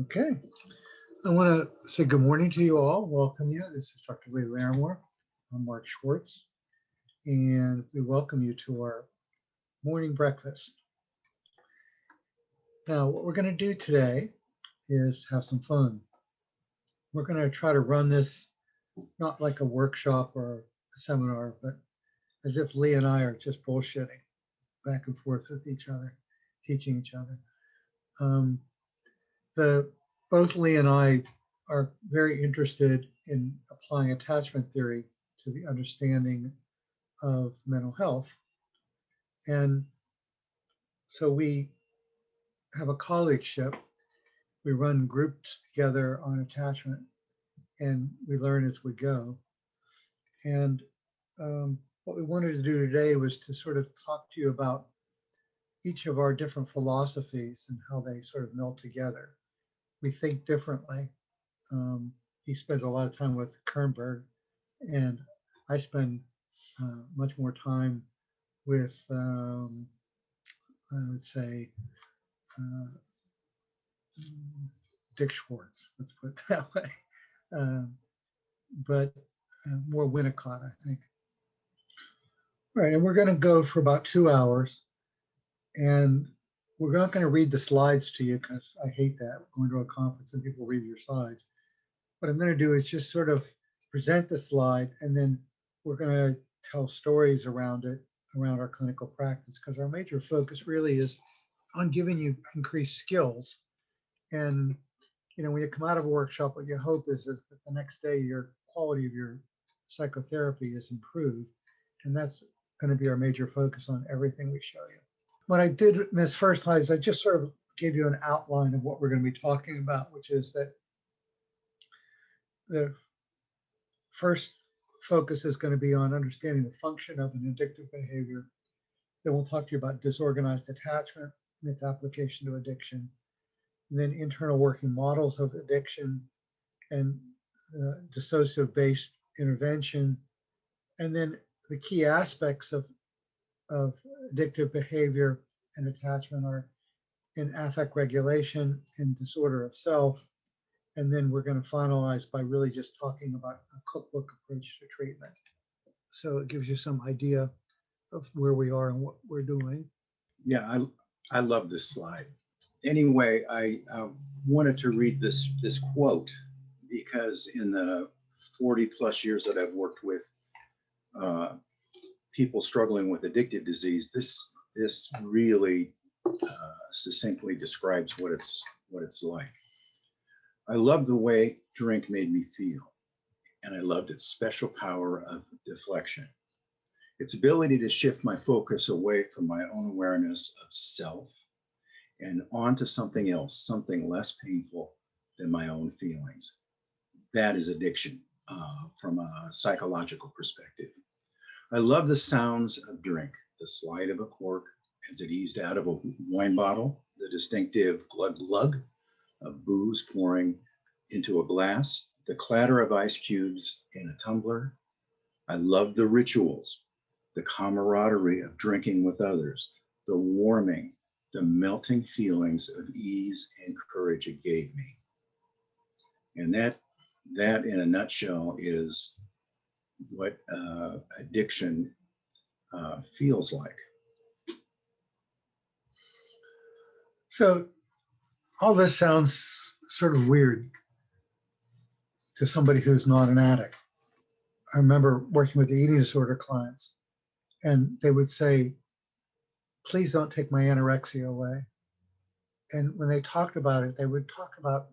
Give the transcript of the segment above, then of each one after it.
Okay, I want to say good morning to you all. Welcome you. This is Dr. Larimer. I'm Mark Schwartz, and we welcome you to our morning breakfast. Now, what we're going to do today is have some fun. We're going to try to run this not like a workshop or a seminar, but as if Lee and I are just bullshitting back and forth with each other, teaching each other. Both Lee and I are very interested in applying attachment theory to the understanding of mental health. And so we have a colleagueship. We run groups together on attachment, and we learn as we go. And what we wanted to do today was to sort of talk to you about each of our different philosophies and how they sort of meld together. We think differently. He spends a lot of time with Kernberg, and I spend much more time with, I would say, Dick Schwartz, let's put it that way, but more Winnicott, I think. All right, and we're going to go for about 2 hours, and we're not going to read the slides to you because I hate that, going to a conference and people read your slides. What I'm going to do is just sort of present the slide, and then we're going to tell stories around it, around our clinical practice, because our major focus really is on giving you increased skills. And, you know, when you come out of a workshop, what you hope is that the next day your quality of your psychotherapy is improved. And that's going to be our major focus on everything we show you. What I did in this first slide is I just sort of gave you an outline of what we're going to be talking about, which is that the first focus is going to be on understanding the function of an addictive behavior. Then we'll talk to you about disorganized attachment and its application to addiction. And then internal working models of addiction and dissociative-based intervention. And then the key aspects of addictive behavior and attachment are in affect regulation and disorder of self. And then we're going to finalize by really just talking about a cookbook approach to treatment. So it gives you some idea of where we are and what we're doing. Yeah, I love this slide. Anyway, I wanted to read this quote because in the 40 plus years that I've worked with people struggling with addictive disease, this really succinctly describes what it's like. I love the way drink made me feel, and I loved its special power of deflection. Its ability to shift my focus away from my own awareness of self and onto something else, something less painful than my own feelings. That is addiction from a psychological perspective. I love the sounds of drink, the slide of a cork as it eased out of a wine bottle, the distinctive glug glug of booze pouring into a glass, the clatter of ice cubes in a tumbler. I love the rituals, the camaraderie of drinking with others, the warming, the melting feelings of ease and courage it gave me. And that in a nutshell is what addiction feels like. So all this sounds sort of weird to somebody who's not an addict. I remember working with the eating disorder clients, and they would say, please don't take my anorexia away. And when they talked about it, they would talk about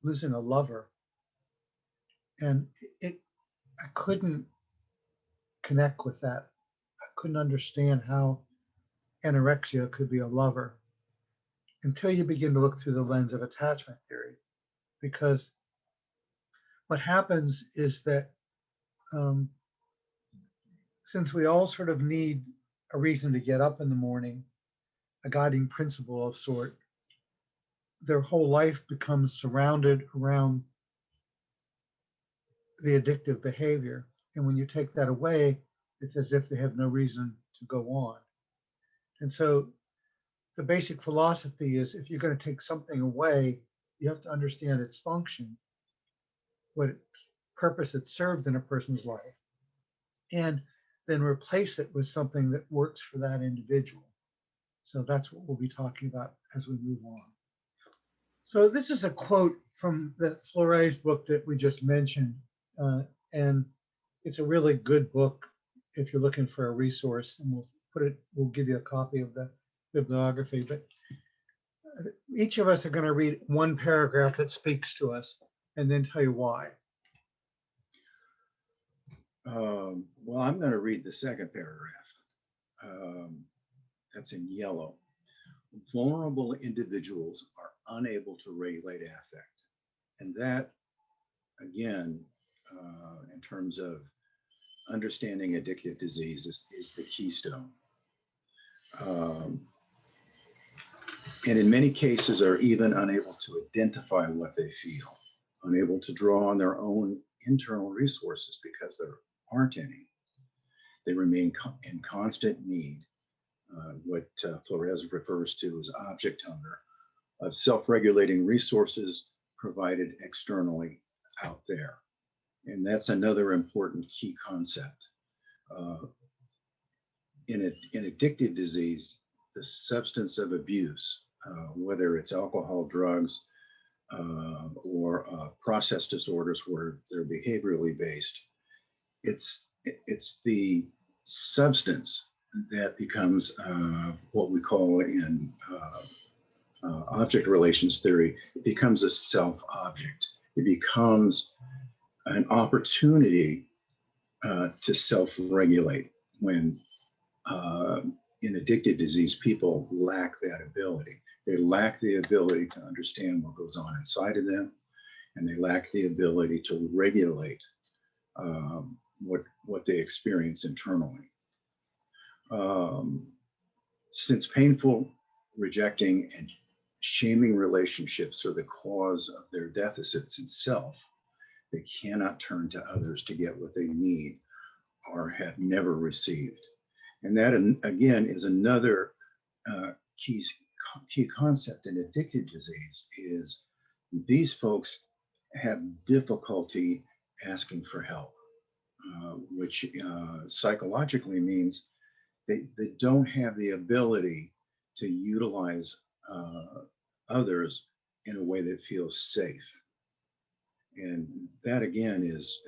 losing a lover. And I couldn't connect with that. I couldn't understand how anorexia could be a lover until you begin to look through the lens of attachment theory. Because what happens is that since we all sort of need a reason to get up in the morning, a guiding principle of sort, their whole life becomes surrounded around the addictive behavior. And when you take that away, it's as if they have no reason to go on. And so the basic philosophy is if you're going to take something away, You have to understand its function, what its purpose it served in a person's life, and then replace it with something that works for that individual. So that's what we'll be talking about as we move on. So this is a quote from the Flores book that we just mentioned, and it's a really good book if you're looking for a resource, and we'll give you a copy of the bibliography. But each of us are going to read one paragraph that speaks to us and then tell you why. Well, I'm going to read the second paragraph. That's in yellow. Vulnerable individuals are unable to regulate affect. And that, again, in terms of understanding addictive disease, is the keystone. And in many cases are even unable to identify what they feel, unable to draw on their own internal resources because there aren't any. They remain in constant need, what Flores refers to as object hunger, of self-regulating resources provided externally out there. And that's another important key concept. In addictive disease, the substance of abuse, whether it's alcohol, drugs, or process disorders where they're behaviorally based, it's the substance that becomes what we call in object relations theory, it becomes a self-object. It becomes an opportunity to self-regulate when in addictive disease, people lack that ability. They lack the ability to understand what goes on inside of them, and they lack the ability to regulate what they experience internally. Since painful, rejecting, and shaming relationships are the cause of their deficits in self, they cannot turn to others to get what they need or have never received. And that, again, is another key concept in addictive disease, is these folks have difficulty asking for help, which psychologically means they don't have the ability to utilize others in a way that feels safe. And that, again, is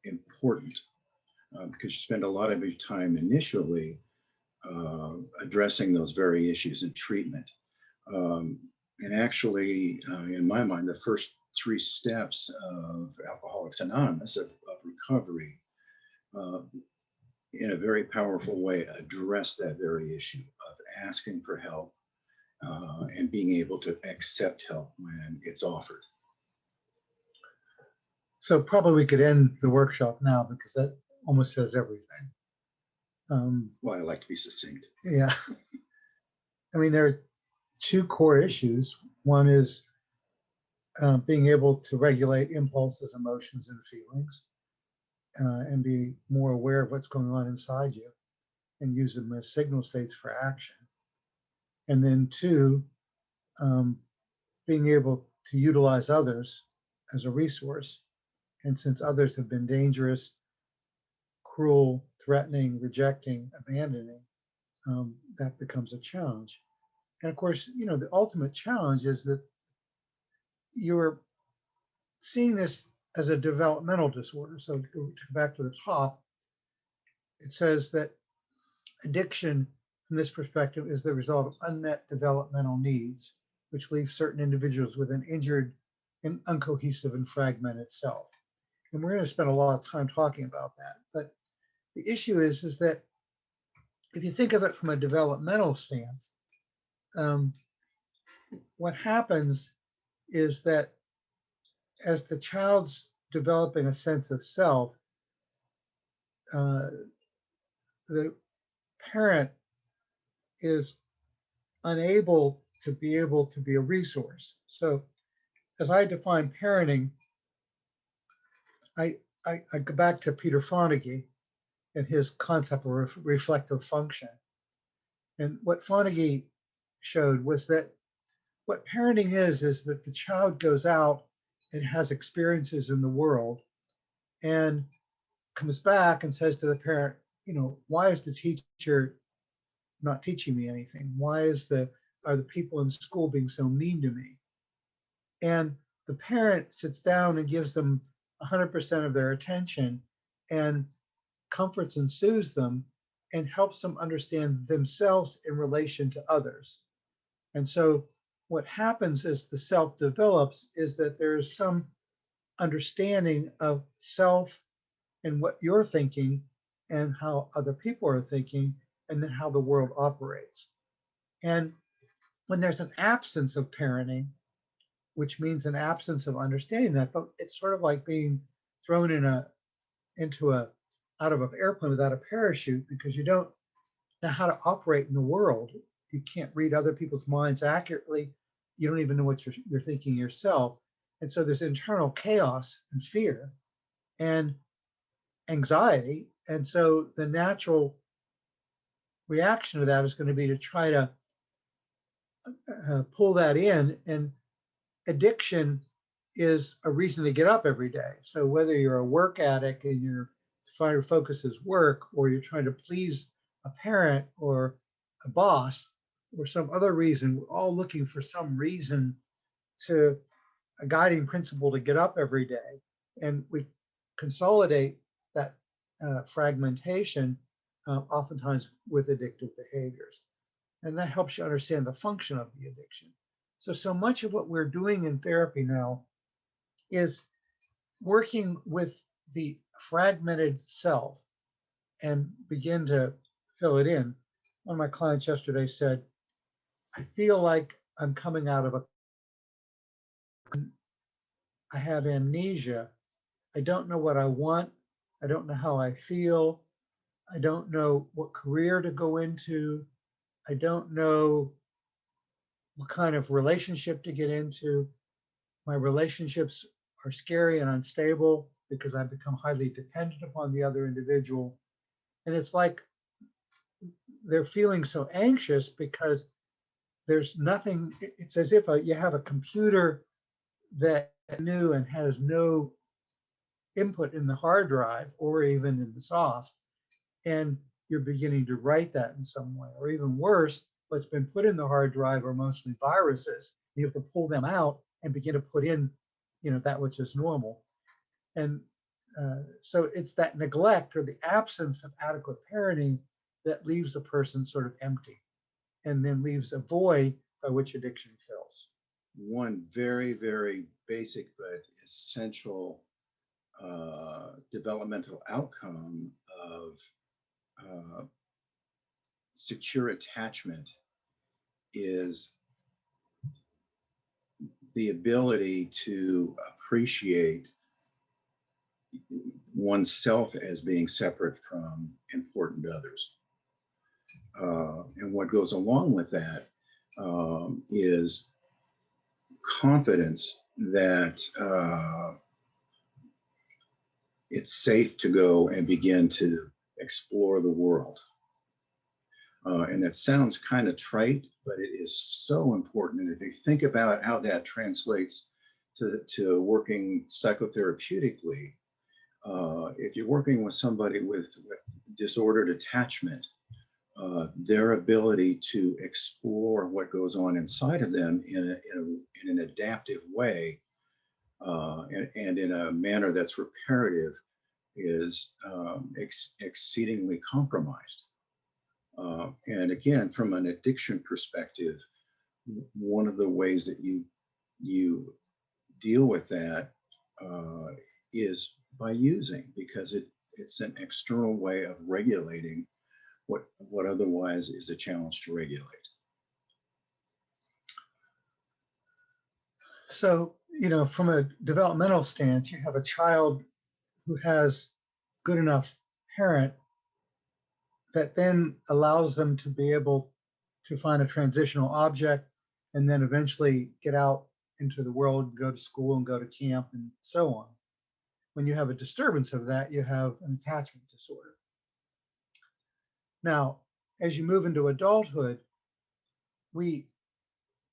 important. Because you spend a lot of your time initially addressing those very issues in treatment. And actually, in my mind, the first 3 steps of Alcoholics Anonymous, of recovery, in a very powerful way, address that very issue of asking for help and being able to accept help when it's offered. So probably we could end the workshop now, because that almost says everything. Well, I like to be succinct. Yeah. I mean, there are 2 core issues. One is being able to regulate impulses, emotions, and feelings, and be more aware of what's going on inside you and use them as signal states for action. And then 2, being able to utilize others as a resource. And since others have been dangerous, cruel, threatening, rejecting, abandoning, that becomes a challenge. And of course, the ultimate challenge is that you're seeing this as a developmental disorder. So to go back to the top, it says that addiction from this perspective is the result of unmet developmental needs, which leave certain individuals with an injured and uncohesive and fragmented self. And we're going to spend a lot of time talking about that. But the issue is that if you think of it from a developmental stance, what happens is that as the child's developing a sense of self, the parent is unable to be a resource. So as I define parenting, I go back to Peter Fonagy and his concept of reflective function. And what Fonagy showed was that what parenting is that the child goes out and has experiences in the world and comes back and says to the parent, why is the teacher not teaching me anything? Why are the people in school being so mean to me? And the parent sits down and gives them 100% of their attention and comforts and soothes them and helps them understand themselves in relation to others. And so what happens as the self develops is that there is some understanding of self and what you're thinking and how other people are thinking and then how the world operates. And when there's an absence of parenting, which means an absence of understanding that, but it's sort of like being thrown out of an airplane without a parachute because you don't know how to operate in the world. You can't read other people's minds accurately. You don't even know what you're thinking yourself. And so there's internal chaos and fear and anxiety. And so the natural reaction to that is going to be to try to pull that in. And addiction is a reason to get up every day. So whether you're a work addict and your focus is work, or you're trying to please a parent or a boss or some other reason, we're all looking for some reason to a guiding principle to get up every day. And we consolidate that fragmentation oftentimes with addictive behaviors. And that helps you understand the function of the addiction. So much of what we're doing in therapy now is working with the fragmented self and begin to fill it in. One of my clients yesterday said, I feel like I'm coming out of I have amnesia. I don't know what I want. I don't know how I feel. I don't know what career to go into. I don't know what kind of relationship to get into. My relationships are scary and unstable because I've become highly dependent upon the other individual. And it's like they're feeling so anxious because there's nothing, it's as if you have a computer that new and has no input in the hard drive or even in the soft, and you're beginning to write that in some way. Or even worse, what's been put in the hard drive are mostly viruses. You have to pull them out and begin to put in, that which is normal. And so it's that neglect or the absence of adequate parenting that leaves the person sort of empty and then leaves a void by which addiction fills. One very, very basic but essential developmental outcome of secure attachment is the ability to appreciate oneself as being separate from important others. And what goes along with that is confidence that it's safe to go and begin to explore the world. And that sounds kind of trite, but it is so important. And if you think about how that translates to working psychotherapeutically, if you're working with somebody with disordered attachment, their ability to explore what goes on inside of them in an adaptive way and in a manner that's reparative is exceedingly compromised. And again, from an addiction perspective, one of the ways that you deal with that is by using, because it's an external way of regulating what otherwise is a challenge to regulate. So, from a developmental stance, you have a child who has good enough parent that then allows them to be able to find a transitional object and then eventually get out into the world and go to school and go to camp and so on. When you have a disturbance of that, you have an attachment disorder. Now, as you move into adulthood, we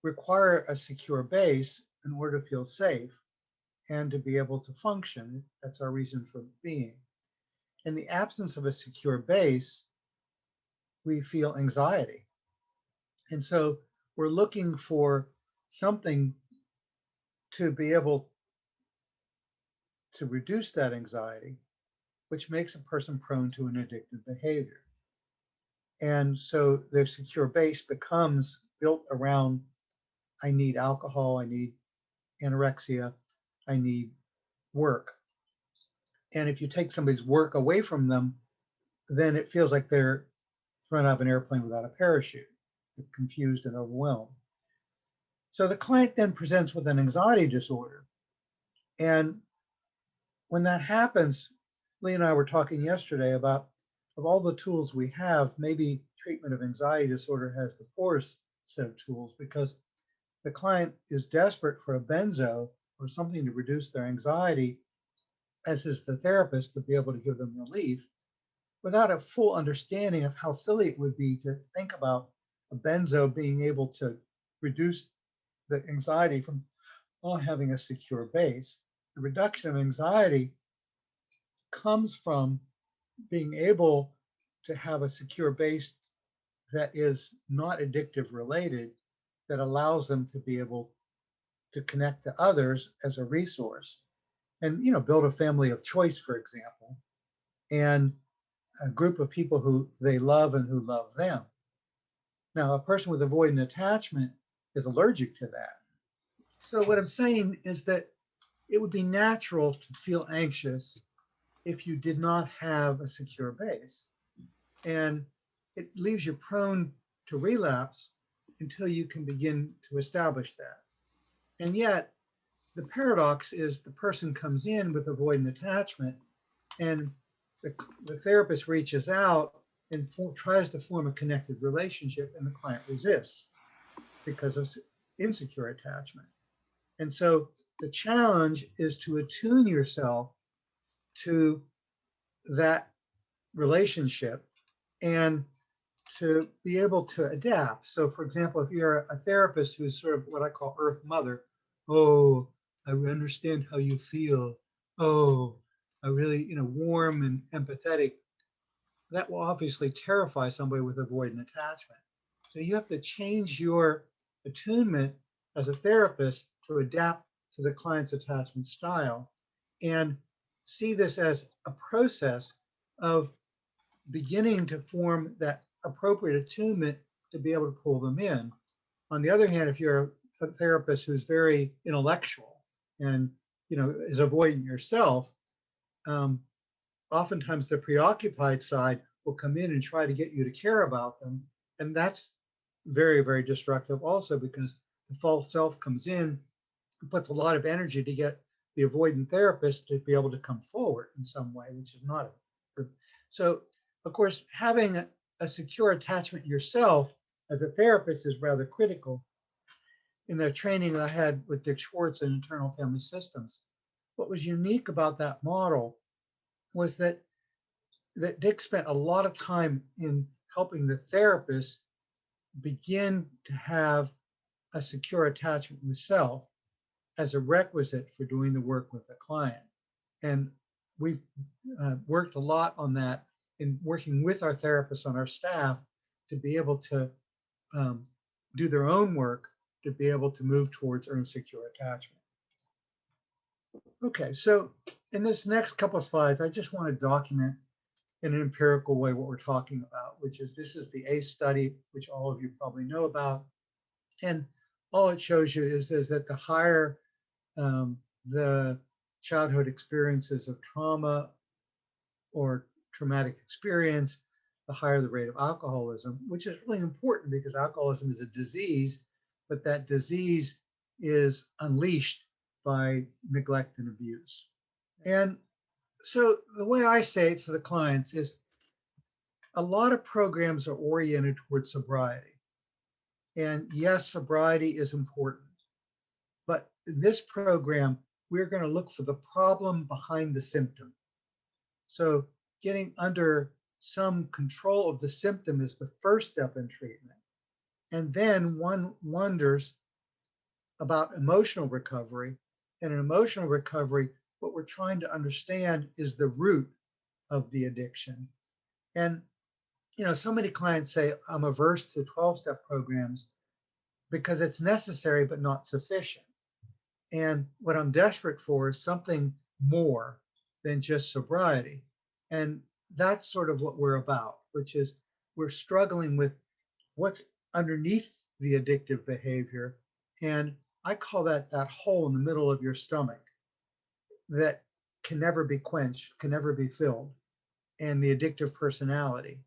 require a secure base in order to feel safe and to be able to function. That's our reason for being. In the absence of a secure base, we feel anxiety. And so we're looking for something to be able to reduce that anxiety, which makes a person prone to an addictive behavior. And so their secure base becomes built around, I need alcohol, I need anorexia, I need work. And if you take somebody's work away from them, then it feels like they're thrown out of an airplane without a parachute, confused and overwhelmed. So the client then presents with an anxiety disorder. And when that happens, Lee and I were talking yesterday about, of all the tools we have, maybe treatment of anxiety disorder has the poorest set of tools, because the client is desperate for a benzo or something to reduce their anxiety, as is the therapist, to be able to give them relief, without a full understanding of how silly it would be to think about a benzo being able to reduce the anxiety from not having a secure base. The reduction of anxiety comes from being able to have a secure base that is not addictive related, that allows them to be able to connect to others as a resource, and build a family of choice, for example, and a group of people who they love and who love them. Now, a person with avoidant attachment is allergic to that. So what I'm saying is that it would be natural to feel anxious if you did not have a secure base. And it leaves you prone to relapse until you can begin to establish that. And yet, the paradox is the person comes in with avoidant attachment, and the therapist reaches out and tries to form a connected relationship, and the client resists because of insecure attachment. And so the challenge is to attune yourself to that relationship and to be able to adapt. So, for example, if you're a therapist who's sort of what I call Earth Mother, oh, I understand how you feel. Oh, I really, warm and empathetic. That will obviously terrify somebody with avoidant attachment. So you have to change your attunement as a therapist to adapt to the client's attachment style, and see this as a process of beginning to form that appropriate attunement to be able to pull them in. On the other hand, if you're a therapist who's very intellectual and is avoidant yourself, oftentimes the preoccupied side will come in and try to get you to care about them, and that's very, very destructive also, because the false self comes in and puts a lot of energy to get the avoidant therapist to be able to come forward in some way, which is not good. So, of course, having a secure attachment yourself as a therapist is rather critical. In the training that I had with Dick Schwartz in internal family systems, what was unique about that model was that Dick spent a lot of time in helping the therapist begin to have a secure attachment with self as a requisite for doing the work with the client. And we've worked a lot on that in working with our therapists on our staff to be able to do their own work to be able to move towards earned secure attachment. Okay, so in this next couple of slides, I just want to document in an empirical way what we're talking about, which is, this is the ACE study, which all of you probably know about. And all it shows you is that the higher the childhood experiences of trauma or traumatic experience, the higher the rate of alcoholism, which is really important because alcoholism is a disease, but that disease is unleashed by neglect and abuse. And so the way I say it to the clients is, a lot of programs are oriented towards sobriety. And yes, sobriety is important. But in this program, we're going to look for the problem behind the symptom. So getting under some control of the symptom is the first step in treatment. And then one wonders, about emotional recovery. And in emotional recovery, what we're trying to understand is the root of the addiction. And, so many clients say, I'm averse to 12-step programs because it's necessary but not sufficient. And what I'm desperate for is something more than just sobriety. And that's sort of what we're about, which is we're struggling with what's underneath the addictive behavior. And I call that hole in the middle of your stomach that can never be quenched, can never be filled, and the addictive personality.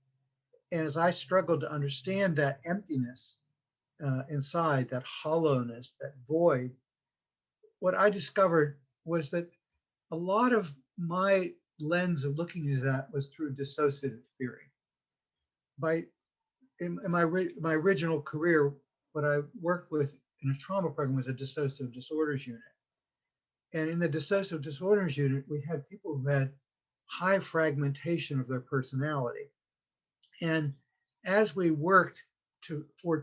And as I struggled to understand that emptiness inside, that hollowness, that void, what I discovered was that a lot of my lens of looking at that was through dissociative theory. In my original career, what I worked with in a trauma program was a dissociative disorders unit. And in the dissociative disorders unit, we had people who had high fragmentation of their personality. And as we worked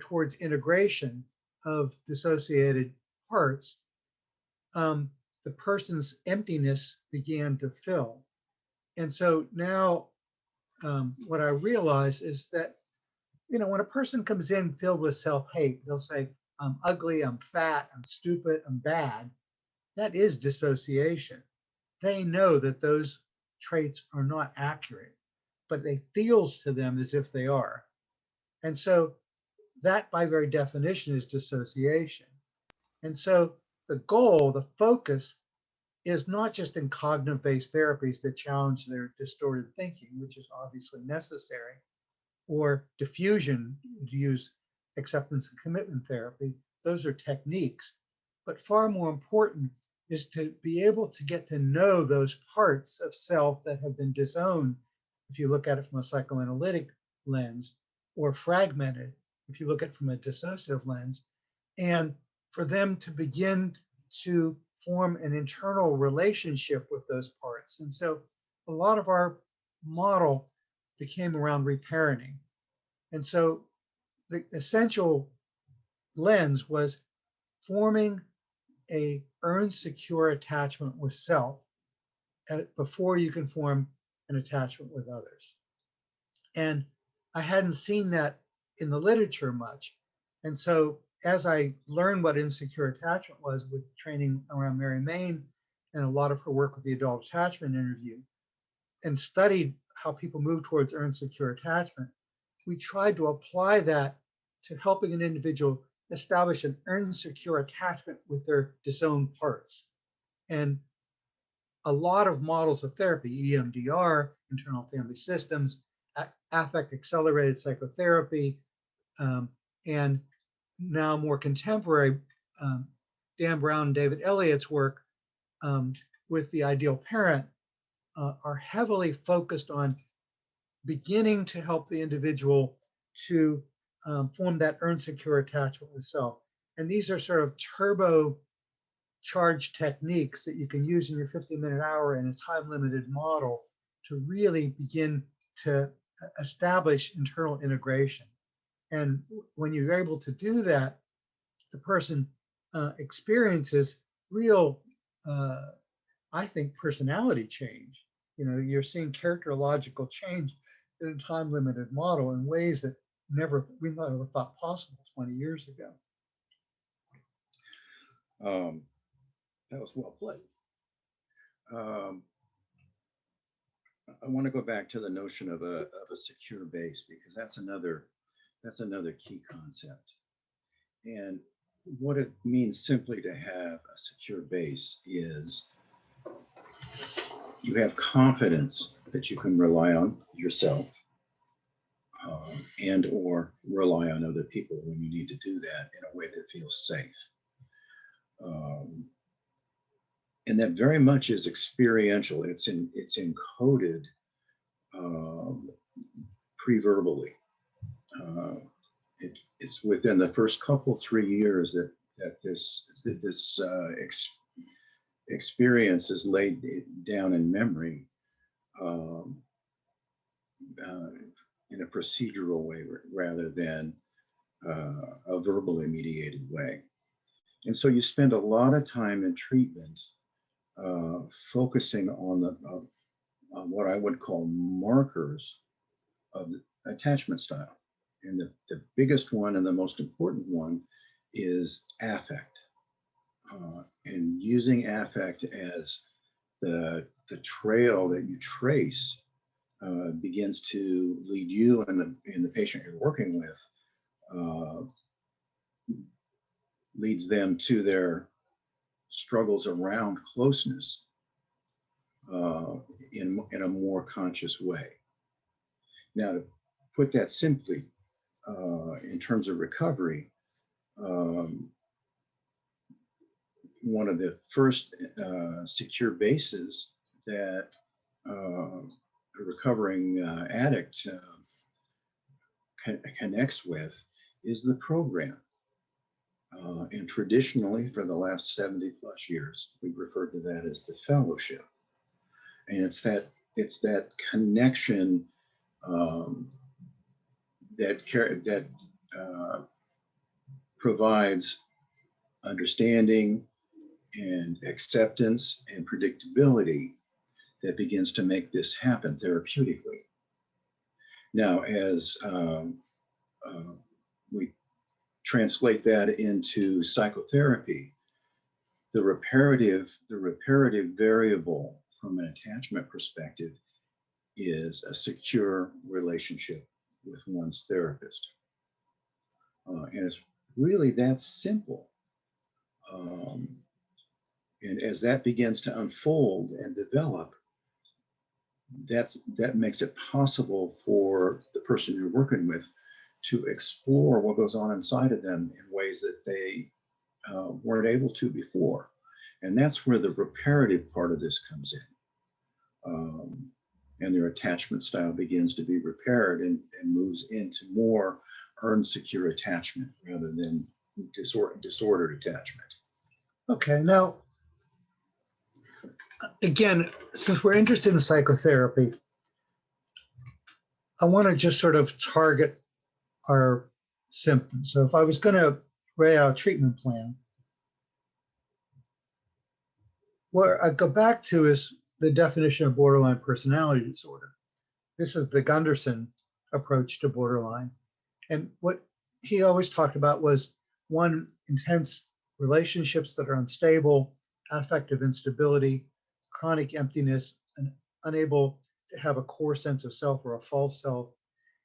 towards integration of dissociated parts, the person's emptiness began to fill. And so now what I realize is that, when a person comes in filled with self-hate, they'll say, I'm ugly, I'm fat, I'm stupid, I'm bad. That is dissociation. They know that those traits are not accurate, but it feels to them as if they are. And so that by very definition is dissociation. And so the goal, the focus is not just in cognitive-based therapies that challenge their distorted thinking, which is obviously necessary, or diffusion, to use acceptance and commitment therapy. Those are techniques. But far more important is to be able to get to know those parts of self that have been disowned, if you look at it from a psychoanalytic lens, or fragmented, if you look at it from a dissociative lens, and for them to begin to form an internal relationship with those parts. And so a lot of our model became around reparenting. And so the essential lens was forming a earned secure attachment with self before you can form an attachment with others. And I hadn't seen that in the literature much. And so as I learned what insecure attachment was with training around Mary Main and a lot of her work with the adult attachment interview, and studied how people move towards earned secure attachment, we tried to apply that to helping an individual establish an earned secure attachment with their disowned parts. And a lot of models of therapy, EMDR, internal family systems, affect accelerated psychotherapy, and now more contemporary, Dan Brown and David Elliott's work with the ideal parent are heavily focused on beginning to help the individual to form that earned secure attachment with self. And these are sort of turbo charged techniques that you can use in your 15-minute hour in a time-limited model to really begin to establish internal integration. And when you're able to do that, the person experiences real, I think, personality change. You're seeing characterological change in a time-limited model in ways that we never thought possible 20 years ago. That was well played. I want to go back to the notion of a secure base, because that's another key concept. And what it means simply to have a secure base is you have confidence that you can rely on yourself and or rely on other people when you need to do that in a way that feels safe. And that very much is experiential. It's encoded pre-verbally. It's within the first 3 years that this experience is laid down in memory in a procedural way rather than a verbally mediated way. And so you spend a lot of time in treatment focusing on on what I would call markers of the attachment style. And the biggest one and the most important one is affect. And using affect as the trail that you trace begins to lead you and the patient you're working with, leads them to their struggles around closeness in a more conscious way. Now, to put that simply, in terms of recovery, one of the first secure bases that a recovering addict connects with is the program. And traditionally, for the last 70 plus years, we've referred to that as the fellowship. And it's that connection that provides understanding and acceptance and predictability that begins to make this happen therapeutically. Now, as we translate that into psychotherapy, the reparative variable from an attachment perspective is a secure relationship with one's therapist. And it's really that simple. And as that begins to unfold and develop, that makes it possible for the person you're working with to explore what goes on inside of them in ways that they weren't able to before. And that's where the reparative part of this comes in. And their attachment style begins to be repaired and moves into more earned secure attachment rather than disordered attachment. Okay, now, again, since we're interested in psychotherapy, I want to just sort of target our symptoms. So if I was going to lay out a treatment plan, what I go back to is the definition of borderline personality disorder. This is the Gunderson approach to borderline. And what he always talked about was one, intense relationships that are unstable, affective instability, chronic emptiness, and unable to have a core sense of self or a false self,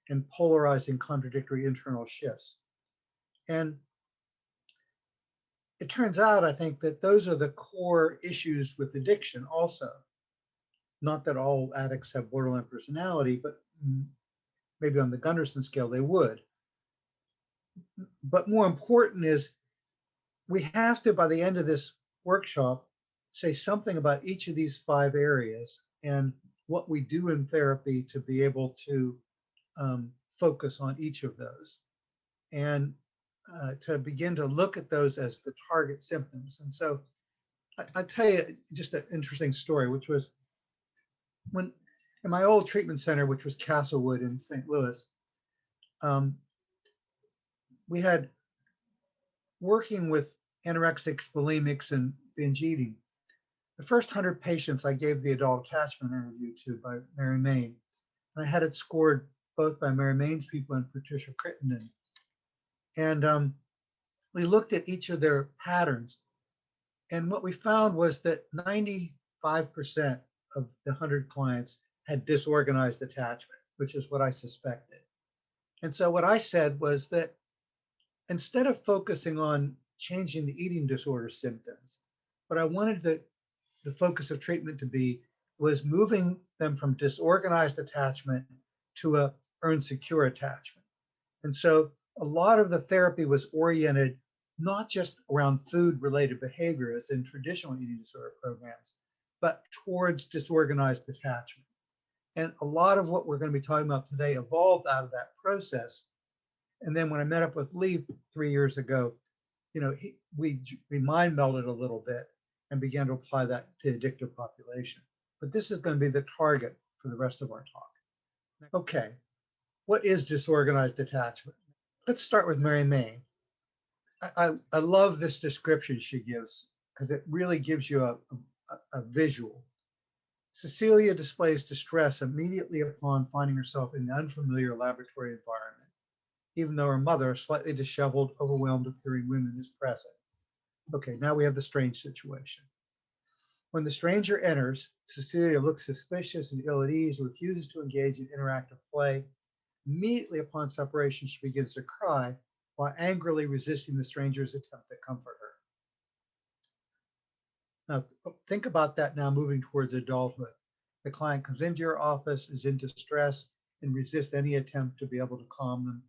and polarizing contradictory internal shifts. And it turns out, I think, that those are the core issues with addiction also. Not that all addicts have borderline personality, but maybe on the Gunderson scale they would. But more important is we have to, by the end of this workshop, say something about each of these 5 areas and what we do in therapy to be able to focus on each of those and to begin to look at those as the target symptoms. And so I tell you just an interesting story, which was when in my old treatment center, which was Castlewood in St. Louis, we had working with anorexics, bulimics, and binge eating. The first 100 patients I gave the adult attachment interview to by Mary Main. And I had it scored both by Mary Main's people and Patricia Crittenden. And we looked at each of their patterns. And what we found was that 95% of the 100 clients had disorganized attachment, which is what I suspected. And so what I said was that instead of focusing on changing the eating disorder symptoms, what I wanted the focus of treatment to be was moving them from disorganized attachment to a earned secure attachment. And so a lot of the therapy was oriented not just around food-related behavior as in traditional eating disorder programs, but towards disorganized attachment. And a lot of what we're going to be talking about today evolved out of that process. And then when I met up with Lee 3 years ago, you know, we mind melded a little bit and began to apply that to the addictive population. But this is going to be the target for the rest of our talk. Okay, what is disorganized attachment? Let's start with Mary Main. I love this description she gives because it really gives you a visual. Cecilia displays distress immediately upon finding herself in an unfamiliar laboratory environment, even though her mother, a slightly disheveled, overwhelmed appearing woman, is present. Okay, now we have the strange situation. When the stranger enters, Cecilia looks suspicious and ill at ease, refuses to engage in interactive play. Immediately upon separation, she begins to cry while angrily resisting the stranger's attempt to comfort her. Now, think about that now moving towards adulthood. The client comes into your office, is in distress, and resists any attempt to be able to calm them.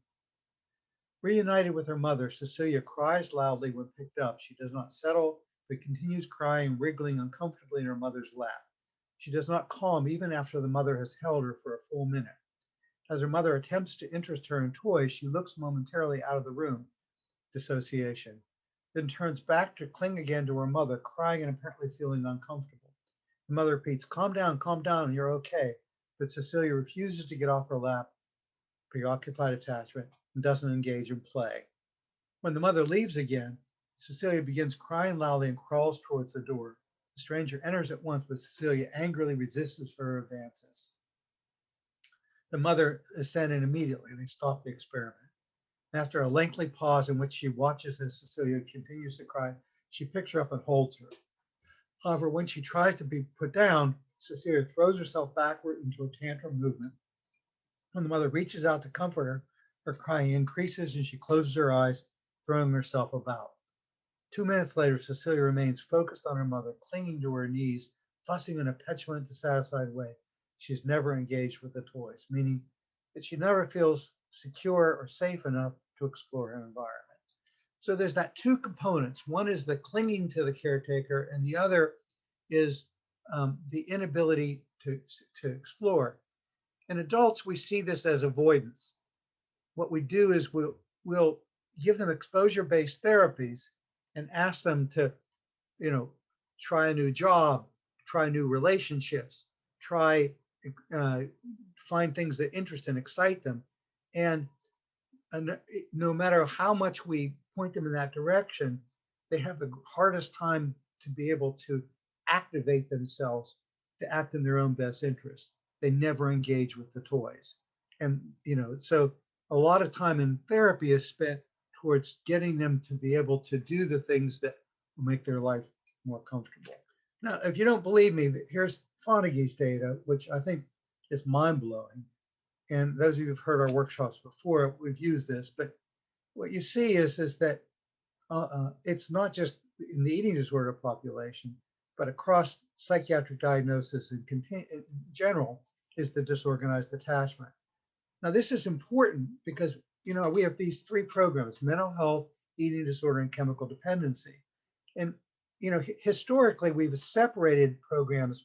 Reunited with her mother, Cecilia cries loudly when picked up. She does not settle, but continues crying, wriggling uncomfortably in her mother's lap. She does not calm even after the mother has held her for a full minute. As her mother attempts to interest her in toys, she looks momentarily out of the room, dissociation, then turns back to cling again to her mother, crying and apparently feeling uncomfortable. The mother repeats, calm down, you're okay. But Cecilia refuses to get off her lap, preoccupied attachment, and doesn't engage in play. When the mother leaves again, Cecilia begins crying loudly and crawls towards the door. The stranger enters at once, but Cecilia angrily resists her advances. The mother is sent in immediately. They stop the experiment. After a lengthy pause in which she watches as Cecilia continues to cry, she picks her up and holds her. However, when she tries to be put down, Cecilia throws herself backward into a tantrum movement. When the mother reaches out to comfort her, her crying increases and she closes her eyes, throwing herself about. 2 minutes later, Cecilia remains focused on her mother, clinging to her knees, fussing in a petulant, dissatisfied way. She's never engaged with the toys, meaning that she never feels secure or safe enough to explore her environment. So there's that two components. One is the clinging to the caretaker, and the other is the inability to explore. In adults, we see this as avoidance. What we do is we'll give them exposure-based therapies and ask them to, try a new job, try new relationships, try find things that interest and excite them. And no matter how much we point them in that direction, they have the hardest time to be able to activate themselves to act in their own best interest. They never engage with the toys. And, so a lot of time in therapy is spent towards getting them to be able to do the things that will make their life more comfortable. Now, if you don't believe me, here's Fonagy's data, which I think is mind-blowing. And those of you who've heard our workshops before, we've used this. But what you see is that it's not just in the eating disorder population, but across psychiatric diagnosis in general is the disorganized attachment. Now, this is important because, we have these three programs: mental health, eating disorder, and chemical dependency. And, historically, we've separated programs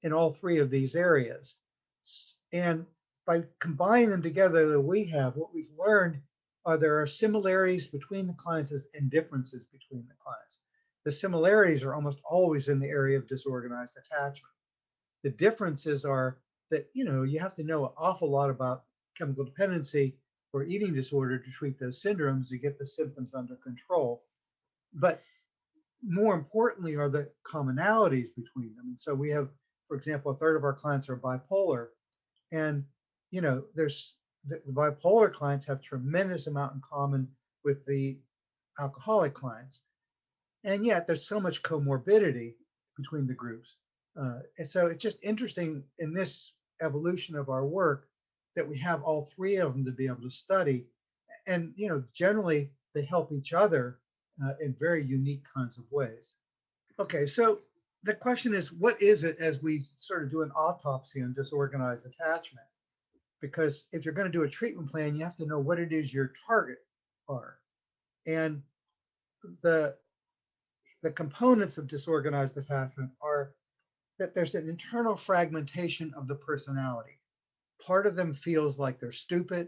in all three of these areas. And by combining them together that we have, what we've learned are there are similarities between the clients and differences between the clients. The similarities are almost always in the area of disorganized attachment. The differences are that, you have to know an awful lot about chemical dependency or eating disorder to treat those syndromes to get the symptoms under control. But more importantly are the commonalities between them. And so we have, for example, a third of our clients are bipolar. And, there's the bipolar clients have tremendous amount in common with the alcoholic clients. And yet there's so much comorbidity between the groups. And so it's just interesting in this evolution of our work that we have all three of them to be able to study. And, generally they help each other in very unique kinds of ways. Okay, so the question is, what is it as we sort of do an autopsy on disorganized attachment? Because if you're going to do a treatment plan, you have to know what it is your target are. And the components of disorganized attachment are that there's an internal fragmentation of the personality. Part of them feels like they're stupid,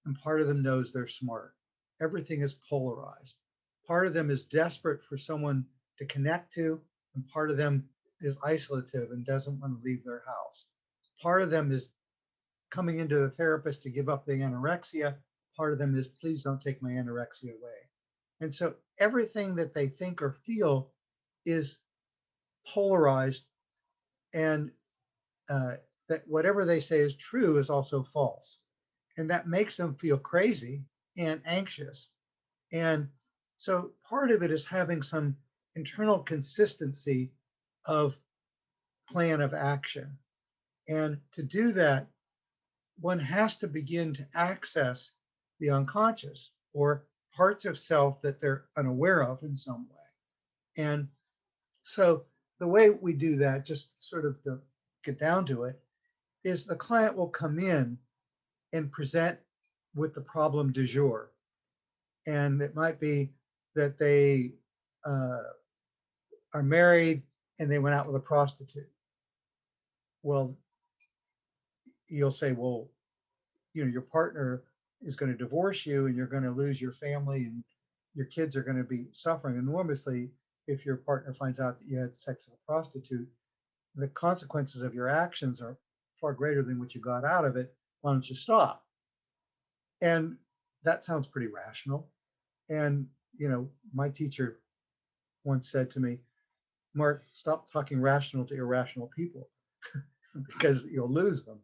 and part of them knows they're smart. Everything is polarized. Part of them is desperate for someone to connect to, and part of them is isolative and doesn't want to leave their house. Part of them is coming into the therapist to give up the anorexia. Part of them is, please don't take my anorexia away. And so everything that they think or feel is polarized, and that whatever they say is true is also false. And that makes them feel crazy and anxious. And so part of it is having some internal consistency of plan of action. And to do that, one has to begin to access the unconscious or parts of self that they're unaware of in some way. And so the way we do that, just sort of to get down to it, is the client will come in and present with the problem du jour. And it might be that they are married and they went out with a prostitute. Well, you'll say, well, your partner is going to divorce you and you're going to lose your family and your kids are going to be suffering enormously if your partner finds out that you had sex with a prostitute. The consequences of your actions are far greater than what you got out of it. Why don't you stop? And that sounds pretty rational. And, my teacher once said to me, Mark, stop talking rational to irrational people because you'll lose them.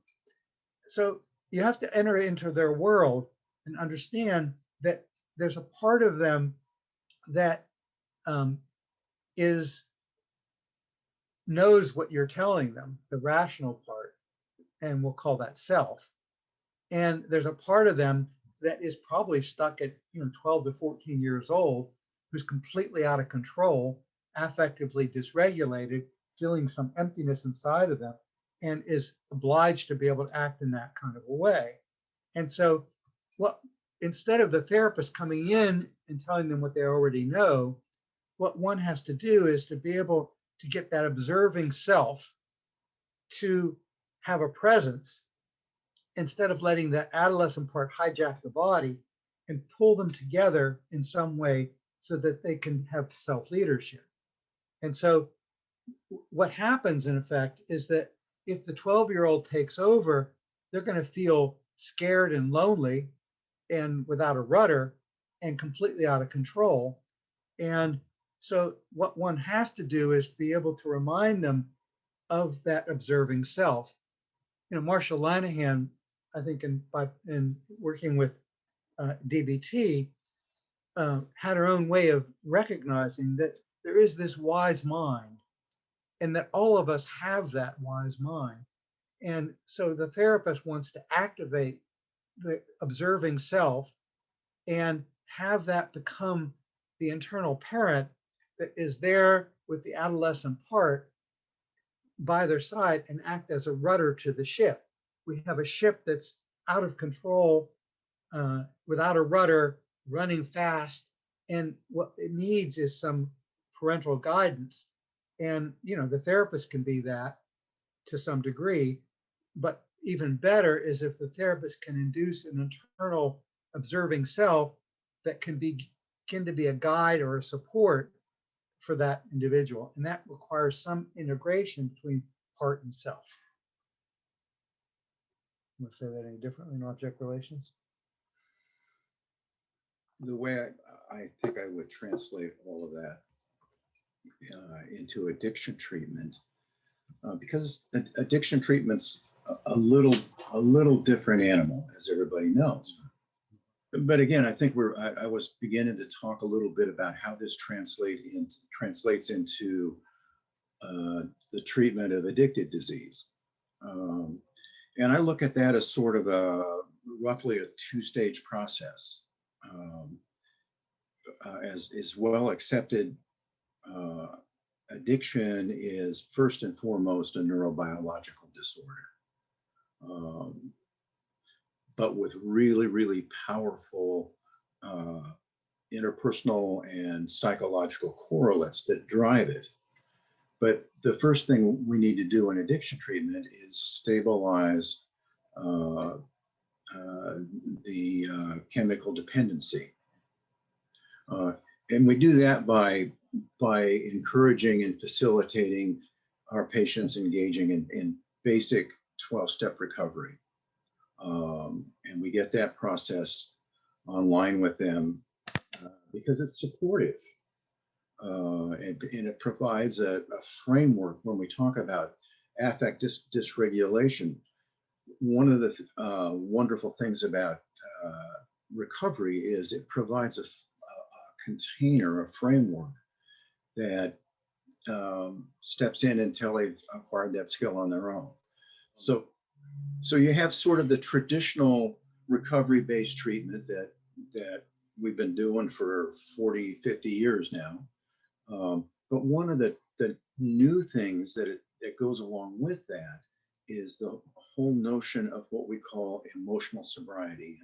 So you have to enter into their world and understand that there's a part of them that knows what you're telling them, the rational part, and we'll call that self. And there's a part of them that is probably stuck at 12 to 14 years old, who's completely out of control, affectively dysregulated, feeling some emptiness inside of them, and is obliged to be able to act in that kind of a way. And so instead of the therapist coming in and telling them what they already know, what one has to do is to be able to get that observing self to have a presence instead of letting the adolescent part hijack the body and pull them together in some way so that they can have self-leadership. And so what happens in effect is that if the 12-year-old takes over, they're going to feel scared and lonely and without a rudder and completely out of control. And so what one has to do is be able to remind them of that observing self. Marshall Linehan, I think in working with DBT, had her own way of recognizing that there is this wise mind and that all of us have that wise mind. And so the therapist wants to activate the observing self and have that become the internal parent that is there with the adolescent part by their side and act as a rudder to the ship. We have a ship that's out of control, without a rudder, running fast, and what it needs is some parental guidance. And the therapist can be that to some degree, but even better is if the therapist can induce an internal observing self that can begin to be a guide or a support for that individual. And that requires some integration between part and self. I'm going to say that any differently in object relations? The way I think I would translate all of that into addiction treatment, because addiction treatment's a little different animal, as everybody knows. But again, I think I was beginning to talk a little bit about how this translates into the treatment of addictive disease. And I look at that as sort of roughly a two-stage process. As is well accepted, addiction is first and foremost a neurobiological disorder. But with really, really powerful interpersonal and psychological correlates that drive it. But the first thing we need to do in addiction treatment is stabilize the chemical dependency. And we do that by encouraging and facilitating our patients engaging in basic 12-step recovery. And we get that process online with them because it's supportive. And it provides a framework when we talk about affect dysregulation. One of the wonderful things about recovery is it provides a container, a framework that steps in until they've acquired that skill on their own. So you have sort of the traditional recovery-based treatment that we've been doing for 40, 50 years now. But one of the new things that goes along with that is the whole notion of what we call emotional sobriety.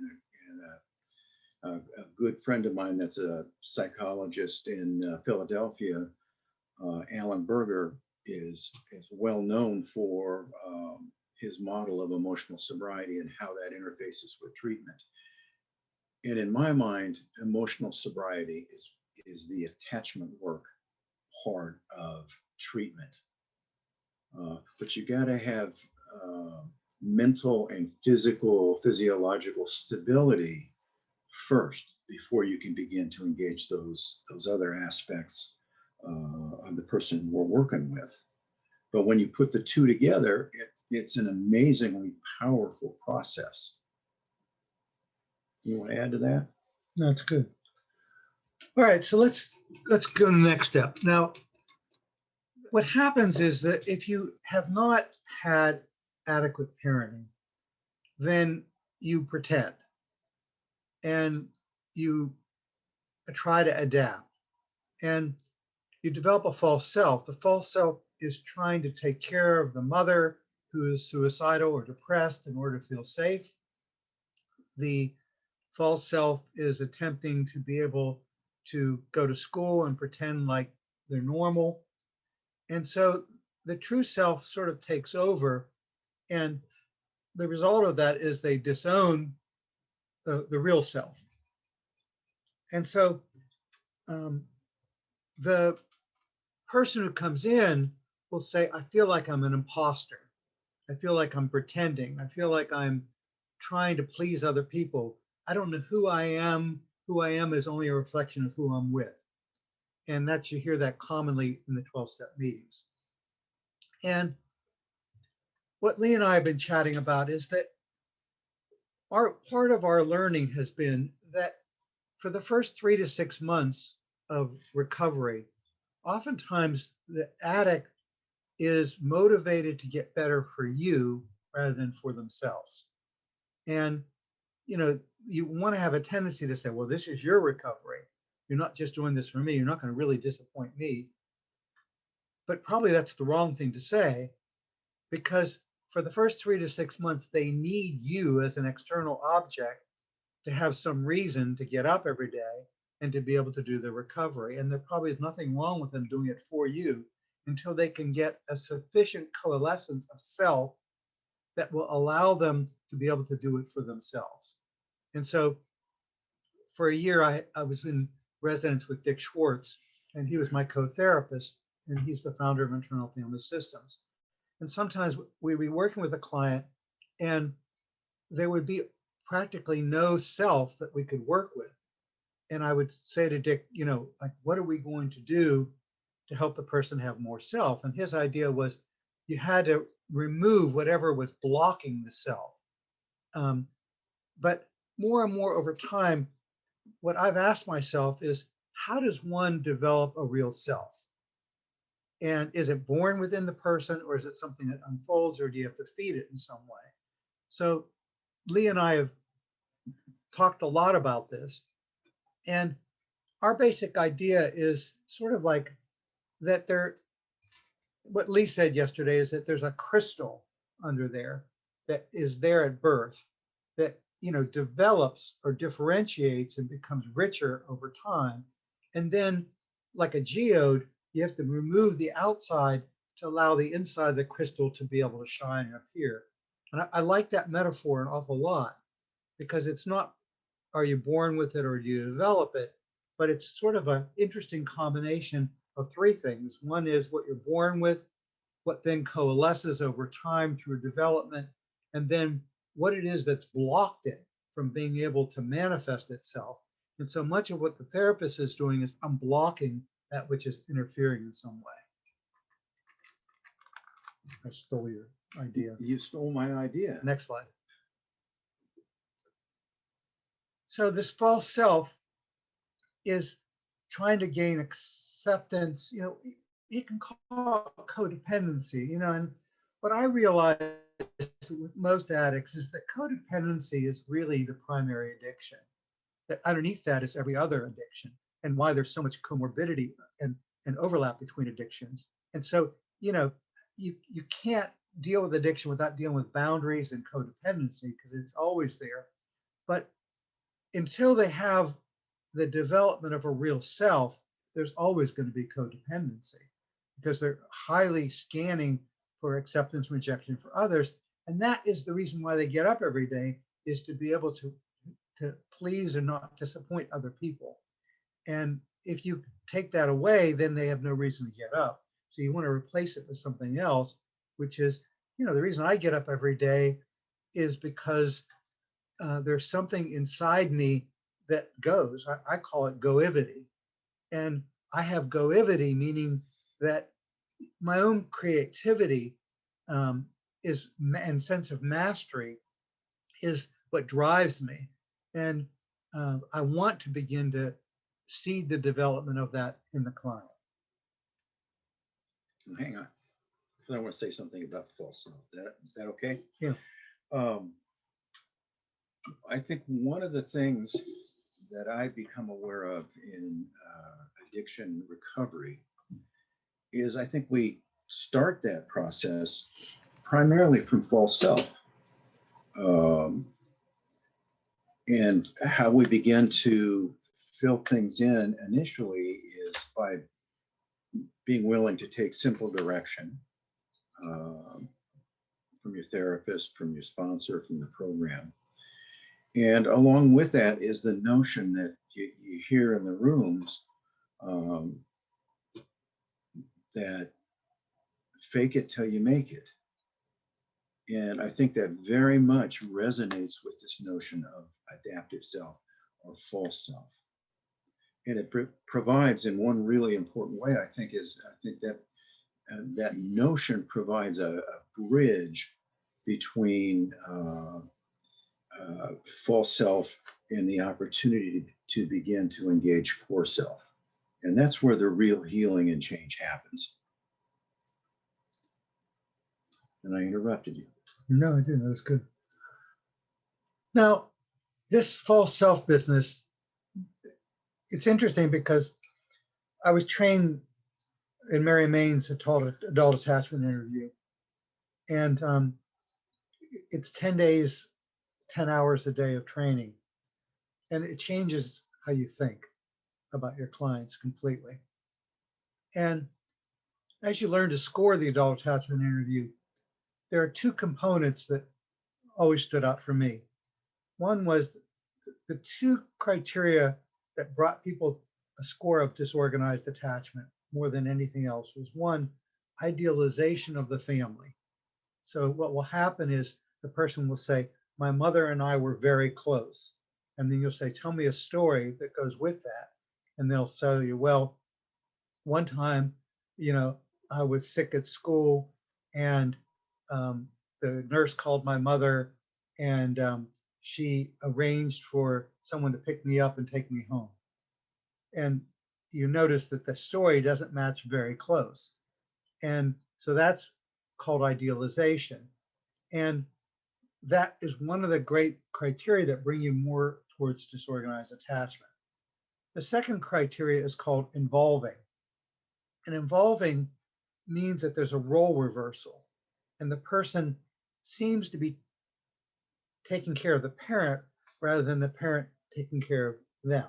And a good friend of mine that's a psychologist in Philadelphia, Alan Berger, is well known for his model of emotional sobriety and how that interfaces with treatment. And in my mind, emotional sobriety is the attachment work part of treatment. But you got to have mental and physiological stability first before you can begin to engage those other aspects of the person we're working with. But when you put the two together, it's an amazingly powerful process. You want to add to that? That's good. All right, so let's go to the next step. Now, what happens is that if you have not had adequate parenting, then you pretend and you try to adapt and you develop a false self. The false self is trying to take care of the mother who is suicidal or depressed in order to feel safe. The false self is attempting to be able to go to school and pretend like they're normal. And so the true self sort of takes over. And the result of that is they disown the real self. And so the person who comes in will say, I feel like I'm an imposter. I feel like I'm pretending. I feel like I'm trying to please other people. I don't know who I am. Who I am is only a reflection of who I'm with. And that's, you hear that commonly in the 12-step meetings. And what Lee and I have been chatting about is that part of our learning has been that for the first 3 to 6 months of recovery, oftentimes the addict is motivated to get better for you rather than for themselves. And, you know, you want to have a tendency to say, well, this is your recovery. You're not just doing this for me. You're not going to really disappoint me. But probably that's the wrong thing to say, because for the first 3 to 6 months, they need you as an external object to have some reason to get up every day and to be able to do the recovery. And there probably is nothing wrong with them doing it for you until they can get a sufficient coalescence of self that will allow them to be able to do it for themselves. And so for a year, I was in residence with Dick Schwartz, and he was my co-therapist, and he's the founder of Internal Family Systems. And sometimes we'd be working with a client and there would be practically no self that we could work with. And I would say to Dick, you know, like, what are we going to do to help the person have more self? And his idea was you had to remove whatever was blocking the self. But more and more over time, what I've asked myself is, how does one develop a real self? And is it born within the person, or is it something that unfolds, or do you have to feed it in some way? So Lee and I have talked a lot about this. And our basic idea is sort of like that what Lee said yesterday is that there's a crystal under there that is there at birth that, you know, develops or differentiates and becomes richer over time. And then, like a geode, you have to remove the outside to allow the inside of the crystal to be able to shine and appear. And I like that metaphor an awful lot, because it's not, are you born with it or do you develop it? But it's sort of an interesting combination of three things. One is what you're born with, what then coalesces over time through development, and then what it is that's blocked it from being able to manifest itself. And so much of what the therapist is doing is I'm blocking that which is interfering in some way. I stole your idea. You stole my idea. Next slide. So this false self is trying to gain acceptance. You can call it codependency, and what I realized with most addicts is that codependency is really the primary addiction. That underneath that is every other addiction, and why there's so much comorbidity and overlap between addictions. And so, you can't deal with addiction without dealing with boundaries and codependency, because it's always there. But until they have the development of a real self, there's always going to be codependency, because they're highly scanning for acceptance and rejection for others. And that is the reason why they get up every day, is to be able to please and not disappoint other people. And if you take that away, then they have no reason to get up. So you want to replace it with something else, which is, the reason I get up every day is because there's something inside me that goes. I call it goivity. And I have goivity, meaning that my own creativity and sense of mastery is what drives me. And I want to begin to see the development of that in the client. Hang on, because I want to say something about the false self. Is that okay? Yeah. I think one of the things that I've become aware of in addiction recovery is I think we start that process primarily from false self. And how we begin to fill things in initially is by being willing to take simple direction from your therapist, from your sponsor, from the program. And along with that is the notion that you hear in the rooms that fake it till you make it. And I think that very much resonates with this notion of adaptive self or false self. And it provides in one really important way, I think that that notion provides a bridge between false self and the opportunity to begin to engage core self. And that's where the real healing and change happens. And I interrupted you. No, I didn't. That was good. Now, this false self business, it's interesting because I was trained in Mary Main's adult attachment interview. And it's 10 days, 10 hours a day of training. And it changes how you think about your clients completely. And as you learn to score the adult attachment interview, there are two components that always stood out for me. One was the two criteria that brought people a score of disorganized attachment more than anything else was, one, idealization of the family. So what will happen is the person will say, my mother and I were very close. And then you'll say, tell me a story that goes with that. And they'll tell you, well, one time, I was sick at school and the nurse called my mother and she arranged for someone to pick me up and take me home. And you notice that the story doesn't match very close. And so that's called idealization. And that is one of the great criteria that bring you more towards disorganized attachment. The second criteria is called involving. And involving means that there's a role reversal and the person seems to be taking care of the parent rather than the parent taking care of them.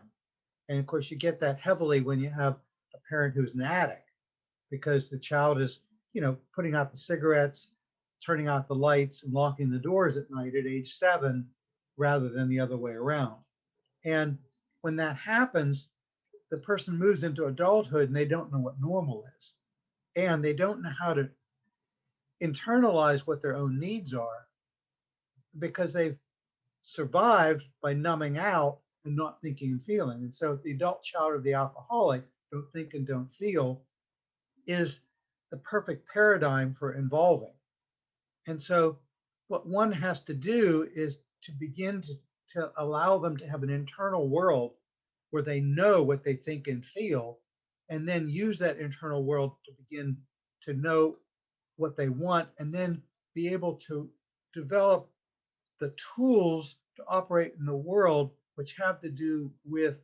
And of course, you get that heavily when you have a parent who's an addict, because the child is, putting out the cigarettes, turning out the lights, and locking the doors at night at age 7, rather than the other way around. And when that happens, the person moves into adulthood and they don't know what normal is. And they don't know how to internalize what their own needs are, because they've survived by numbing out and not thinking and feeling. And so the adult child of the alcoholic, don't think and don't feel, is the perfect paradigm for involving. And so what one has to do is to begin to allow them to have an internal world where they know what they think and feel, and then use that internal world to begin to know what they want, and then be able to develop the tools to operate in the world, which have to do with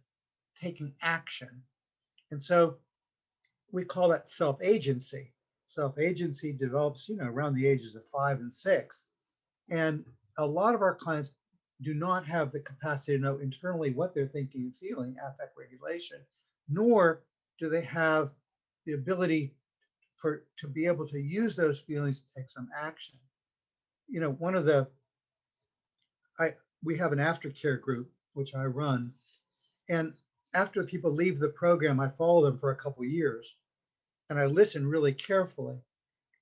taking action. And so we call that self-agency. Self-agency develops, around the ages of 5 and 6. And a lot of our clients do not have the capacity to know internally what they're thinking and feeling, affect regulation, nor do they have the ability to be able to use those feelings to take some action. We have an aftercare group, which I run. And after people leave the program, I follow them for a couple of years and I listen really carefully.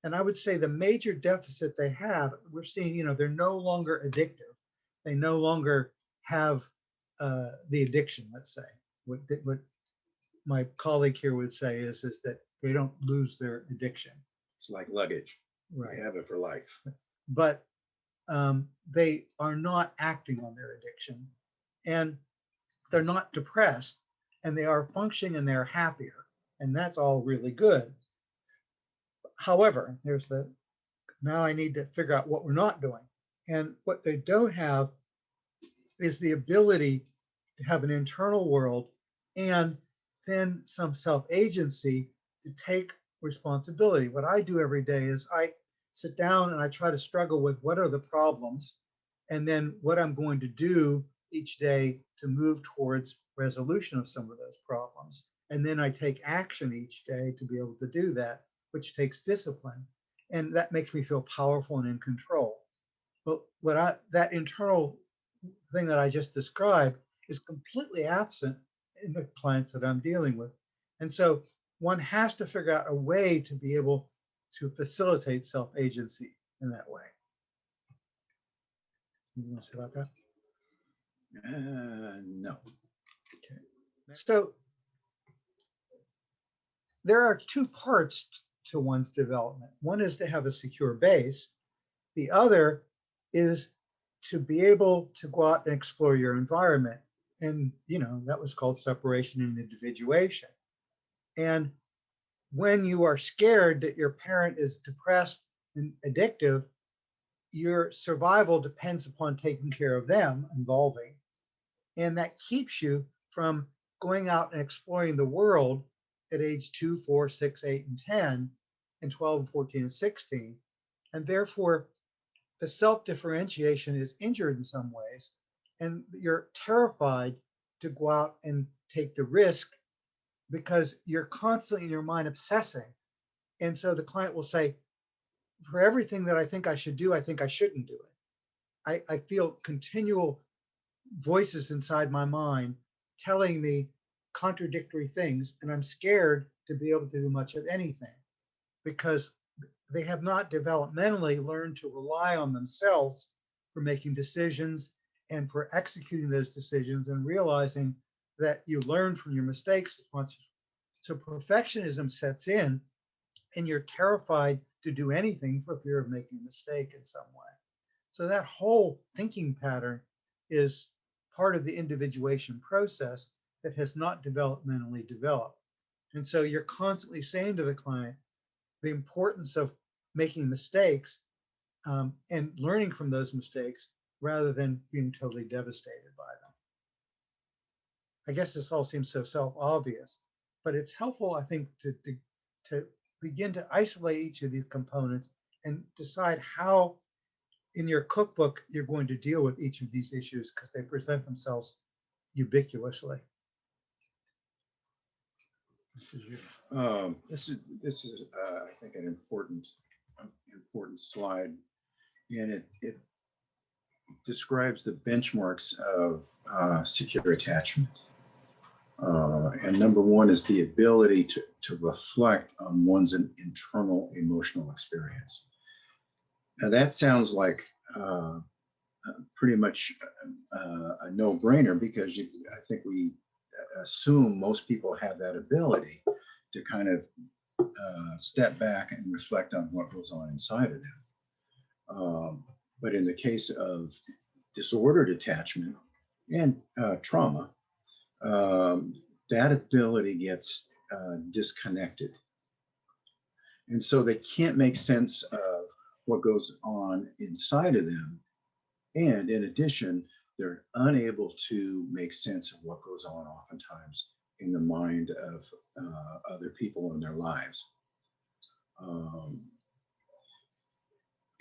And I would say the major deficit they have, we're seeing, they're no longer addictive. They no longer have the addiction, let's say. What my colleague here would say is that they don't lose their addiction. It's like luggage. Right. They have it for life. But they are not acting on their addiction, and they're not depressed, and they are functioning and they're happier. And that's all really good. However, now I need to figure out what we're not doing. And what they don't have is the ability to have an internal world and then some self-agency to take responsibility. What I do every day is I sit down and I try to struggle with what are the problems, and then what I'm going to do each day to move towards resolution of some of those problems. And then I take action each day to be able to do that, which takes discipline. And that makes me feel powerful and in control. But that internal thing that I just described is completely absent in the clients that I'm dealing with. And so one has to figure out a way to be able to facilitate self-agency in that way. You want to say about that? No. Okay. So there are two parts to one's development. One is to have a secure base. The other is to be able to go out and explore your environment. And, that was called separation and individuation. And when you are scared that your parent is depressed and addictive, your survival depends upon taking care of them, involving. And that keeps you from going out and exploring the world at age 2, 4, 6, 8, and 10, and 12, and 14, and 16. And therefore, the self-differentiation is injured in some ways, and you're terrified to go out and take the risk because you're constantly in your mind obsessing. And so the client will say, for everything that I think I should do, I think I shouldn't do it. I feel continual voices inside my mind telling me contradictory things, and I'm scared to be able to do much of anything because they have not developmentally learned to rely on themselves for making decisions and for executing those decisions and realizing that you learn from your mistakes as much. So perfectionism sets in and you're terrified to do anything for fear of making a mistake in some way. So that whole thinking pattern is part of the individuation process that has not developmentally developed. And so you're constantly saying to the client the importance of making mistakes and learning from those mistakes rather than being totally devastated by them. I guess this all seems so self-obvious, but it's helpful, I think, to begin to isolate each of these components and decide how in your cookbook you're going to deal with each of these issues because they present themselves ubiquitously. This is I think an important slide, and it describes the benchmarks of secure attachment. And number one is the ability to reflect on one's internal emotional experience. Now that sounds like pretty much a no-brainer, because I think we assume most people have that ability to kind of step back and reflect on what goes on inside of them. But in the case of disordered attachment and trauma, that ability gets disconnected. And so they can't make sense of what goes on inside of them. And in addition, they're unable to make sense of what goes on oftentimes in the mind of other people in their lives.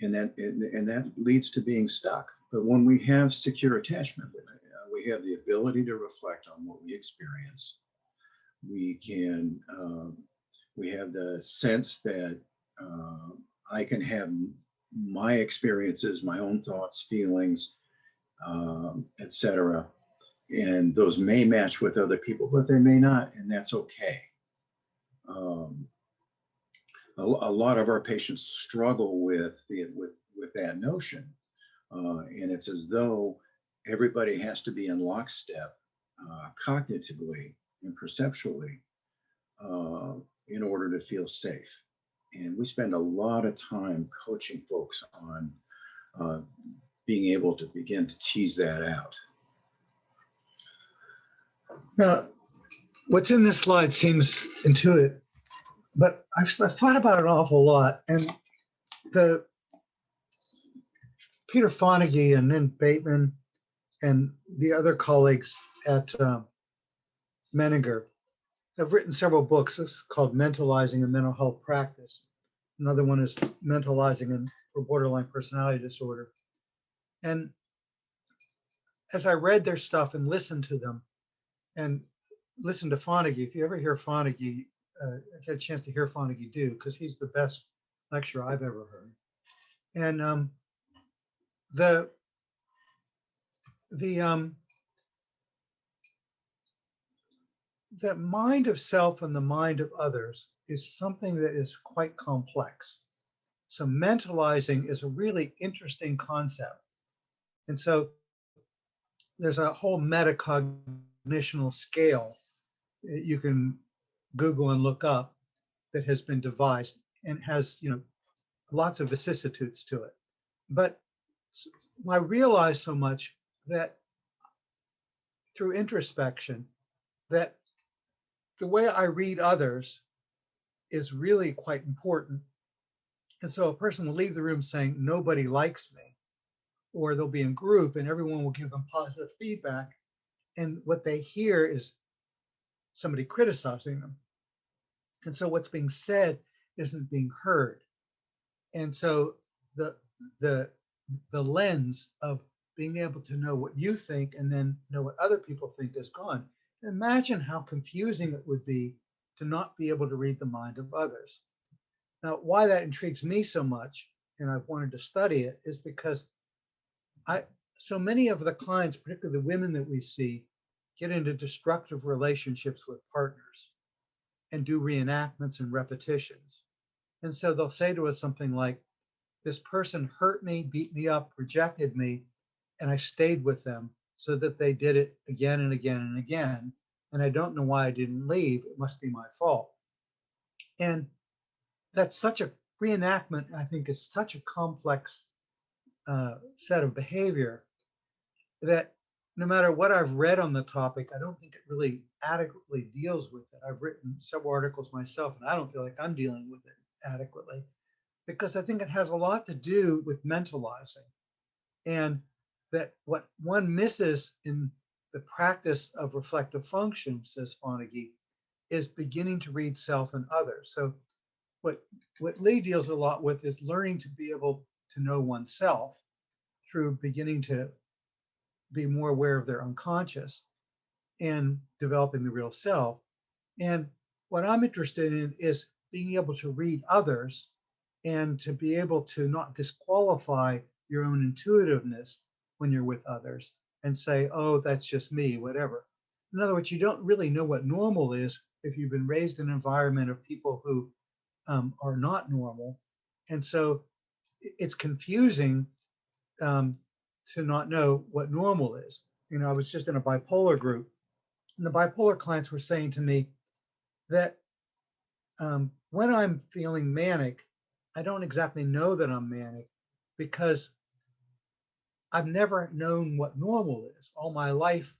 And that leads to being stuck. But when we have secure attachment, we have the ability to reflect on what we experience. We can, we have the sense that I can have my experiences, my own thoughts, feelings, etc. And those may match with other people, but they may not, and that's okay. A lot of our patients struggle with that notion, and it's as though everybody has to be in lockstep, cognitively and perceptually, in order to feel safe. And we spend a lot of time coaching folks on being able to begin to tease that out. Now, what's in this slide seems intuitive, but I've thought about it an awful lot. And Peter Fonagy and Lynn Bateman and the other colleagues at Menninger have written several books. It's called Mentalizing a Mental Health Practice. Another one is Mentalizing for Borderline Personality Disorder. And as I read their stuff and listened to them and listened to Fonagy, if you ever hear Fonagy, I had a chance to hear Fonagy do, because he's the best lecturer I've ever heard. And the mind of self and the mind of others is something that is quite complex. So mentalizing is a really interesting concept. And so there's a whole metacognitional scale that you can Google and look up that has been devised and has, lots of vicissitudes to it. But I realized so much that through introspection, that the way I read others is really quite important. And so a person will leave the room saying, nobody likes me, or they'll be in group and everyone will give them positive feedback. And what they hear is somebody criticizing them. And so what's being said isn't being heard. And so the lens of being able to know what you think and then know what other people think is gone. Imagine how confusing it would be to not be able to read the mind of others. Now, why that intrigues me so much, and I've wanted to study it, is because so many of the clients, particularly the women that we see, get into destructive relationships with partners and do reenactments and repetitions. And so they'll say to us something like, this person hurt me, beat me up, rejected me, and I stayed with them so that they did it again and again and again. And I don't know why I didn't leave. It must be my fault. And that's such a reenactment, I think, is such a complex set of behavior that no matter what I've read on the topic, I don't think it really adequately deals with it. I've written several articles myself, and I don't feel like I'm dealing with it adequately, because I think it has a lot to do with mentalizing. And that what one misses in the practice of reflective function, says Fonagy, is beginning to read self and others. So what Lee deals a lot with is learning to be able to know oneself through beginning to be more aware of their unconscious and developing the real self. And what I'm interested in is being able to read others and to be able to not disqualify your own intuitiveness when you're with others and say, oh, that's just me, whatever. In other words, you don't really know what normal is if you've been raised in an environment of people who are not normal. And so it's confusing to not know what normal is. You know, I was just in a bipolar group, and the bipolar clients were saying to me that when I'm feeling manic, I don't exactly know that I'm manic because I've never known what normal is. All my life,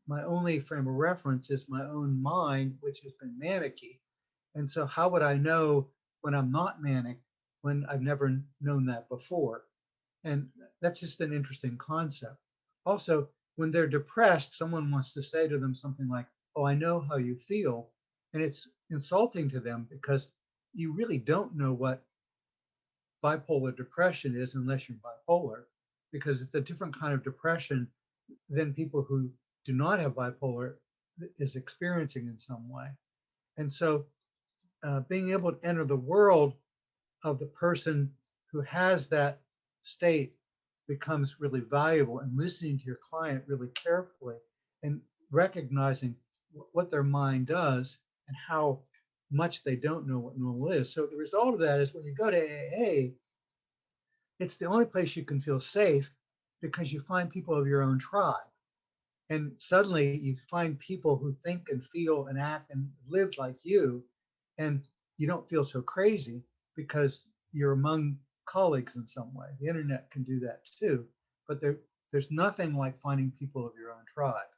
my only frame of reference is my own mind, which has been manicky. And so how would I know when I'm not manic when I've never known that before? And that's just an interesting concept. Also, when they're depressed, someone wants to say to them something like, "Oh, I know how you feel." And it's insulting to them because you really don't know what bipolar depression is unless you're bipolar, because it's a different kind of depression than people who do not have bipolar is experiencing in some way. And so being able to enter the world of the person who has that state becomes really valuable, and listening to your client really carefully and recognizing what their mind does and how much they don't know what normal is. So the result of that is when you go to AA, it's the only place you can feel safe because you find people of your own tribe. And suddenly you find people who think and feel and act and live like you, and you don't feel so crazy because you're among colleagues in some way. The internet can do that too, but there's nothing like finding people of your own tribe.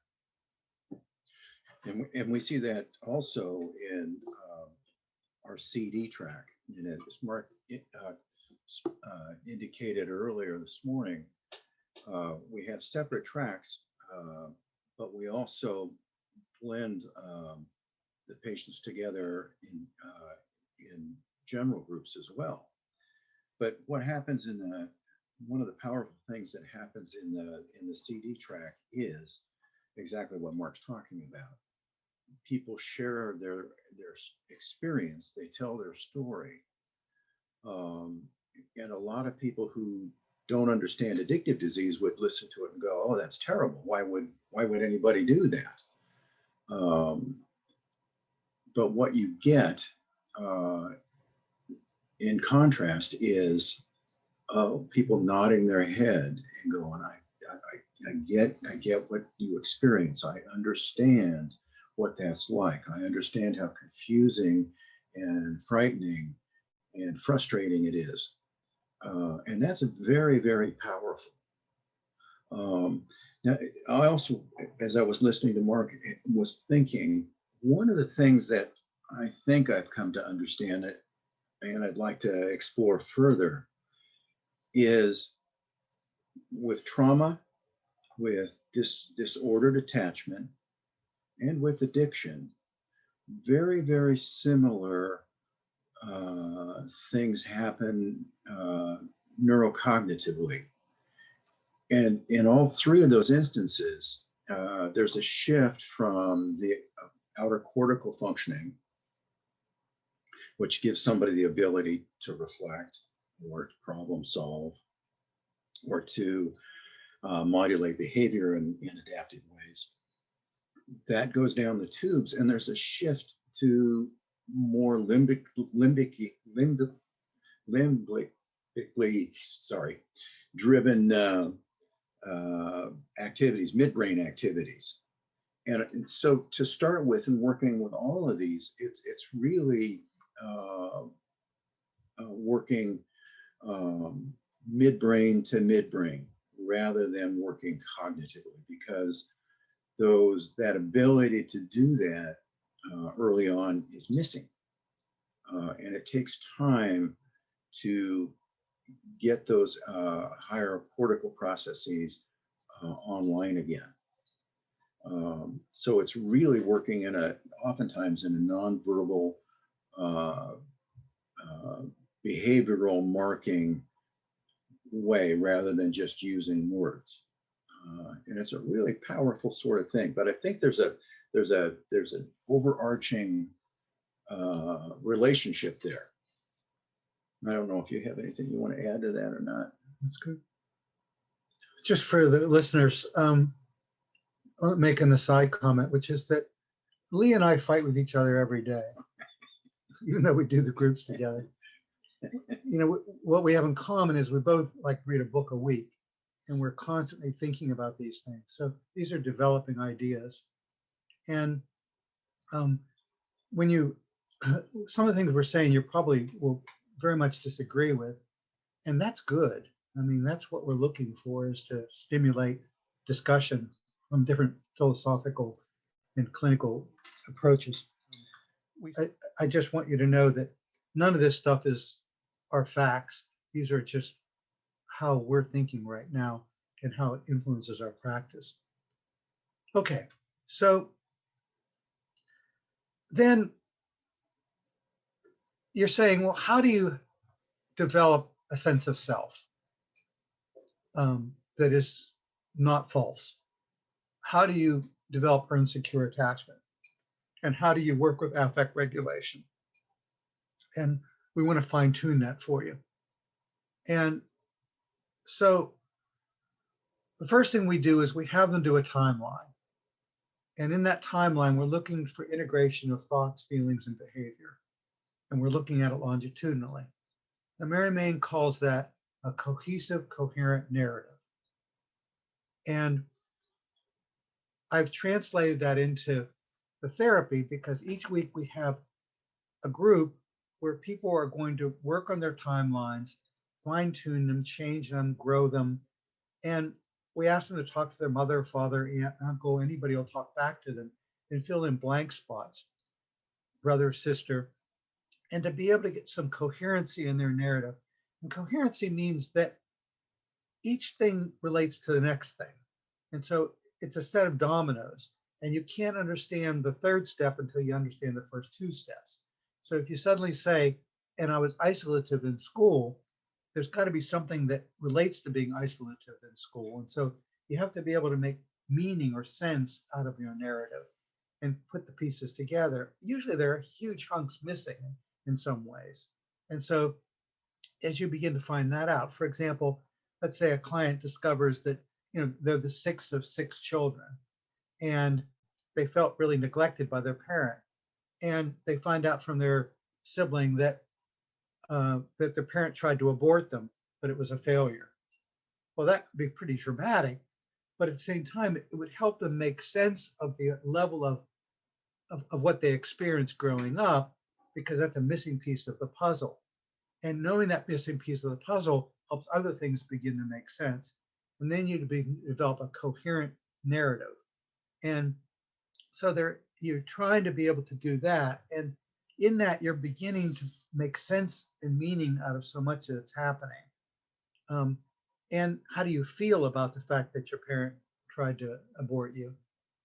And we see that also in our CD track. You know, as Mark indicated earlier this morning, we have separate tracks, but we also blend the patients together in general groups as well. But what happens one of the powerful things that happens in the CD track is exactly what Mark's talking about. People share their experience, they tell their story. And a lot of people who don't understand addictive disease would listen to it and go, "Oh, that's terrible. Why would anybody do that?" But what you get in contrast is people nodding their head and going, I get what you experience. I understand what that's like. I understand how confusing and frightening and frustrating it is. And that's very, very powerful. Now, I also, as I was listening to Mark, was thinking, one of the things that I think I've come to understand it, and I'd like to explore further, is with trauma, with disordered attachment, and with addiction, very, very similar things happen neurocognitively. And in all three of those instances, there's a shift from the outer cortical functioning, which gives somebody the ability to reflect or to problem solve or to modulate behavior in adaptive ways. That goes down the tubes, and there's a shift to more limbically driven activities, midbrain activities. And so to start with and working with all of these, it's really working midbrain to midbrain rather than working cognitively, because that ability to do that early on is missing. And it takes time to get those higher cortical processes online again. So it's really working oftentimes in a nonverbal behavioral marking way rather than just using words. And it's a really powerful sort of thing. But I think there's an overarching relationship there. I don't know if you have anything you want to add to that or not. That's good. Just for the listeners, I'll make an aside comment, which is that Lee and I fight with each other every day, even though we do the groups together. You know, what we have in common is we both like to read a book a week. and we're constantly thinking about these things. So these are developing ideas. And when you, some of the things we're saying, you probably will very much disagree with, and that's good. I mean, that's what we're looking for, is to stimulate discussion from different philosophical and clinical approaches. I just want you to know that none of this stuff are facts. These are just how we're thinking right now and how it influences our practice. Okay, so then you're saying, well, how do you develop a sense of self that is not false? How do you develop earned secure attachment? And how do you work with affect regulation? And we want to fine tune that for you. And so the first thing we do is we have them do a timeline. And in that timeline, we're looking for integration of thoughts, feelings, and behavior. And we're looking at it longitudinally. Now, Mary Main calls that a cohesive, coherent narrative. And I've translated that into the therapy because each week we have a group where people are going to work on their timelines, fine tune them, change them, grow them. And we ask them to talk to their mother, father, aunt, uncle, anybody will talk back to them and fill in blank spots, brother, sister, and to be able to get some coherency in their narrative. And coherency means that each thing relates to the next thing. And so it's a set of dominoes, and you can't understand the third step until you understand the first two steps. So if you suddenly say, and I was isolative in school, there's got to be something that relates to being isolative in school. And so you have to be able to make meaning or sense out of your narrative and put the pieces together. Usually there are huge hunks missing in some ways. And so as you begin to find that out, for example, let's say a client discovers that, you know, they're the sixth of six children and they felt really neglected by their parent. And they find out from their sibling that their parent tried to abort them, but it was a failure. Well, that could be pretty dramatic, but at the same time, it would help them make sense of the level of what they experienced growing up, because that's a missing piece of the puzzle. And knowing that missing piece of the puzzle helps other things begin to make sense. And then you develop a coherent narrative. And so you're trying to be able to do that. And in that, you're beginning to make sense and meaning out of so much that's happening. And how do you feel about the fact that your parent tried to abort you?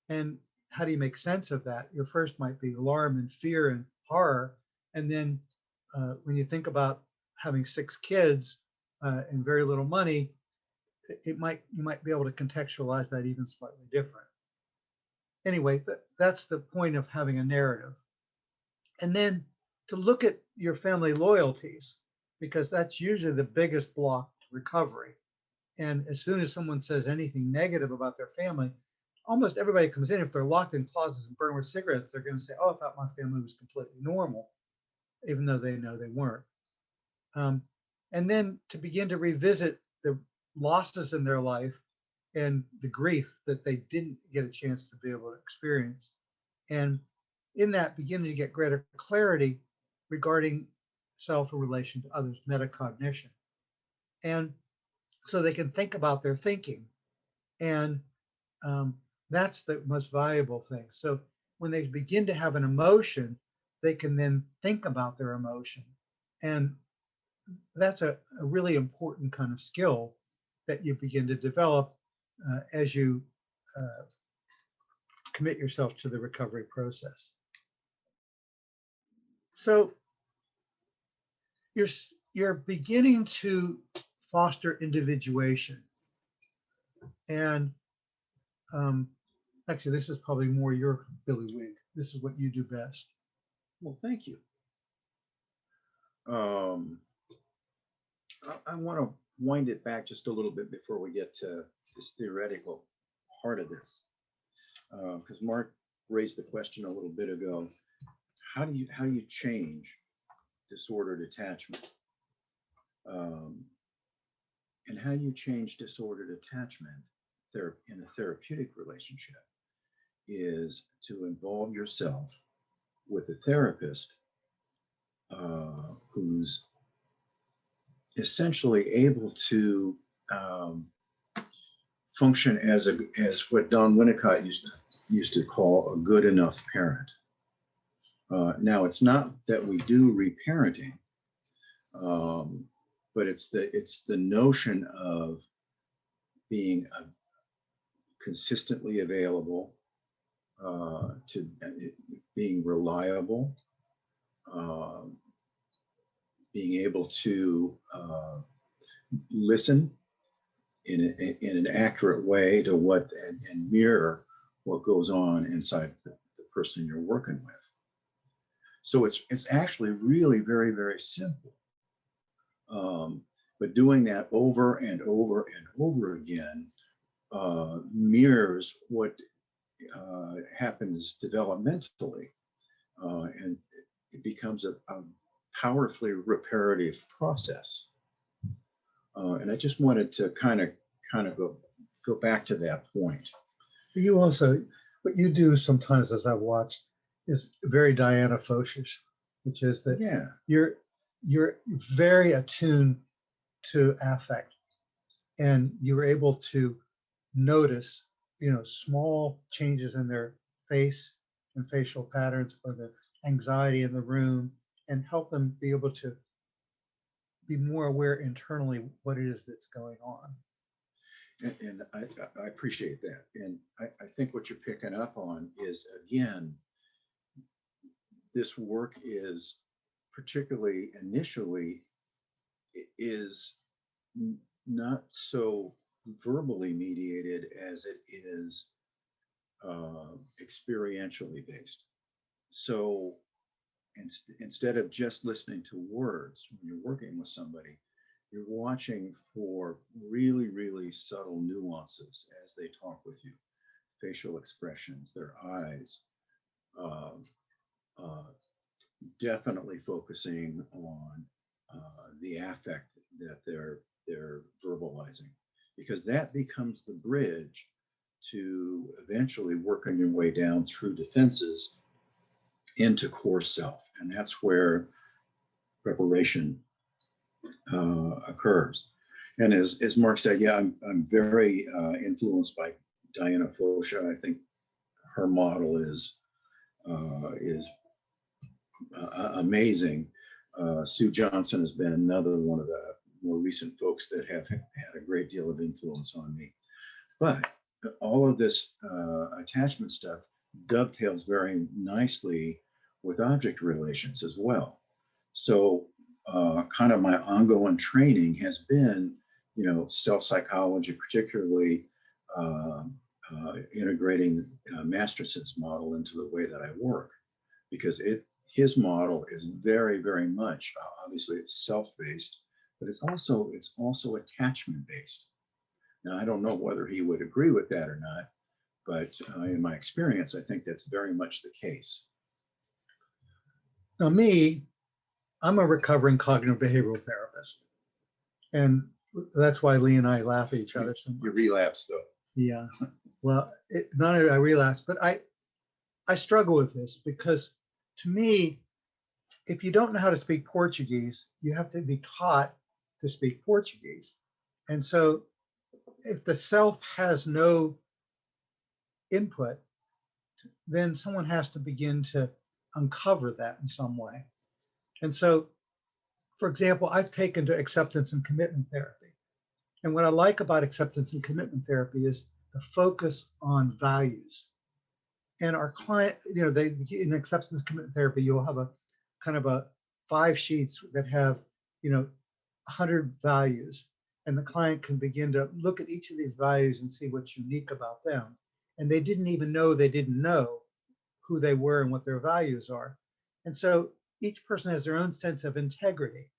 And how do you make sense of that? Your first might be alarm and fear and horror. And then when you think about having six kids and very little money, you might be able to contextualize that even slightly different. Anyway, that's the point of having a narrative. And then to look at your family loyalties, because that's usually the biggest block to recovery. And as soon as someone says anything negative about their family, almost everybody comes in. If they're locked in closets and burn with cigarettes, they're going to say, oh, I thought my family was completely normal, even though they know they weren't. And then to begin to revisit the losses in their life and the grief that they didn't get a chance to be able to experience. And in that, beginning to get greater clarity regarding self in relation to others, metacognition. And so they can think about their thinking. And that's the most valuable thing. So when they begin to have an emotion, they can then think about their emotion. And that's a really important kind of skill that you begin to develop as you commit yourself to the recovery process. So you're beginning to foster individuation. And actually, this is probably more your Billy Wig. This is what you do best. Well, thank you. I want to wind it back just a little bit before we get to this theoretical part of this, because Mark raised the question a little bit ago. How do you change disordered attachment, and how you change disordered attachment in a therapeutic relationship is to involve yourself with a therapist who's essentially able to function as what Don Winnicott used to call a good enough parent. Now, it's not that we do reparenting, but it's the notion of being consistently available, to being reliable, being able to listen in an accurate way to what and mirror what goes on inside the person you're working with. So it's actually really very, very simple. But doing that over and over and over again mirrors what happens developmentally, and it becomes a powerfully reparative process. And I just wanted to kind of go back to that point. You also, what you do sometimes, as I've watched, is very Diana Foshish, which is that you're very attuned to affect, and you were able to notice, small changes in their face and facial patterns, or the anxiety in the room, and help them be able to be more aware internally what it is that's going on. And I appreciate that. And I think what you're picking up on is, again, this work is particularly initially is not so verbally mediated as it is experientially based. So instead of just listening to words when you're working with somebody, you're watching for really, really subtle nuances as they talk with you, facial expressions, their eyes, definitely focusing on the affect that they're verbalizing, because that becomes the bridge to eventually working your way down through defenses into core self. And that's where preparation occurs. And as Mark said, yeah, I'm very influenced by Diana Fosha. I think her model is amazing. Sue Johnson has been another one of the more recent folks that have had a great deal of influence on me. But all of this attachment stuff dovetails very nicely with object relations as well. So kind of my ongoing training has been, self-psychology, particularly integrating Masterson's model into the way that I work, because his model is very, very much, obviously it's self-based, but it's also attachment-based. Now, I don't know whether he would agree with that or not, but in my experience, I think that's very much the case. Now, I'm a recovering cognitive behavioral therapist, and that's why Lee and I laugh at each other so much. You relapse, though. Yeah. Well, not only I relapse, but I struggle with this, because to me, if you don't know how to speak Portuguese, you have to be taught to speak Portuguese. And so if the self has no input, then someone has to begin to uncover that in some way. And so, for example, I've taken to acceptance and commitment therapy. And what I like about acceptance and commitment therapy is the focus on values. And our client, in acceptance and commitment therapy, you'll have a kind of a 5 sheets that have, 100 values. And the client can begin to look at each of these values and see what's unique about them. And they didn't even know they didn't know who they were and what their values are. And so each person has their own sense of integrity.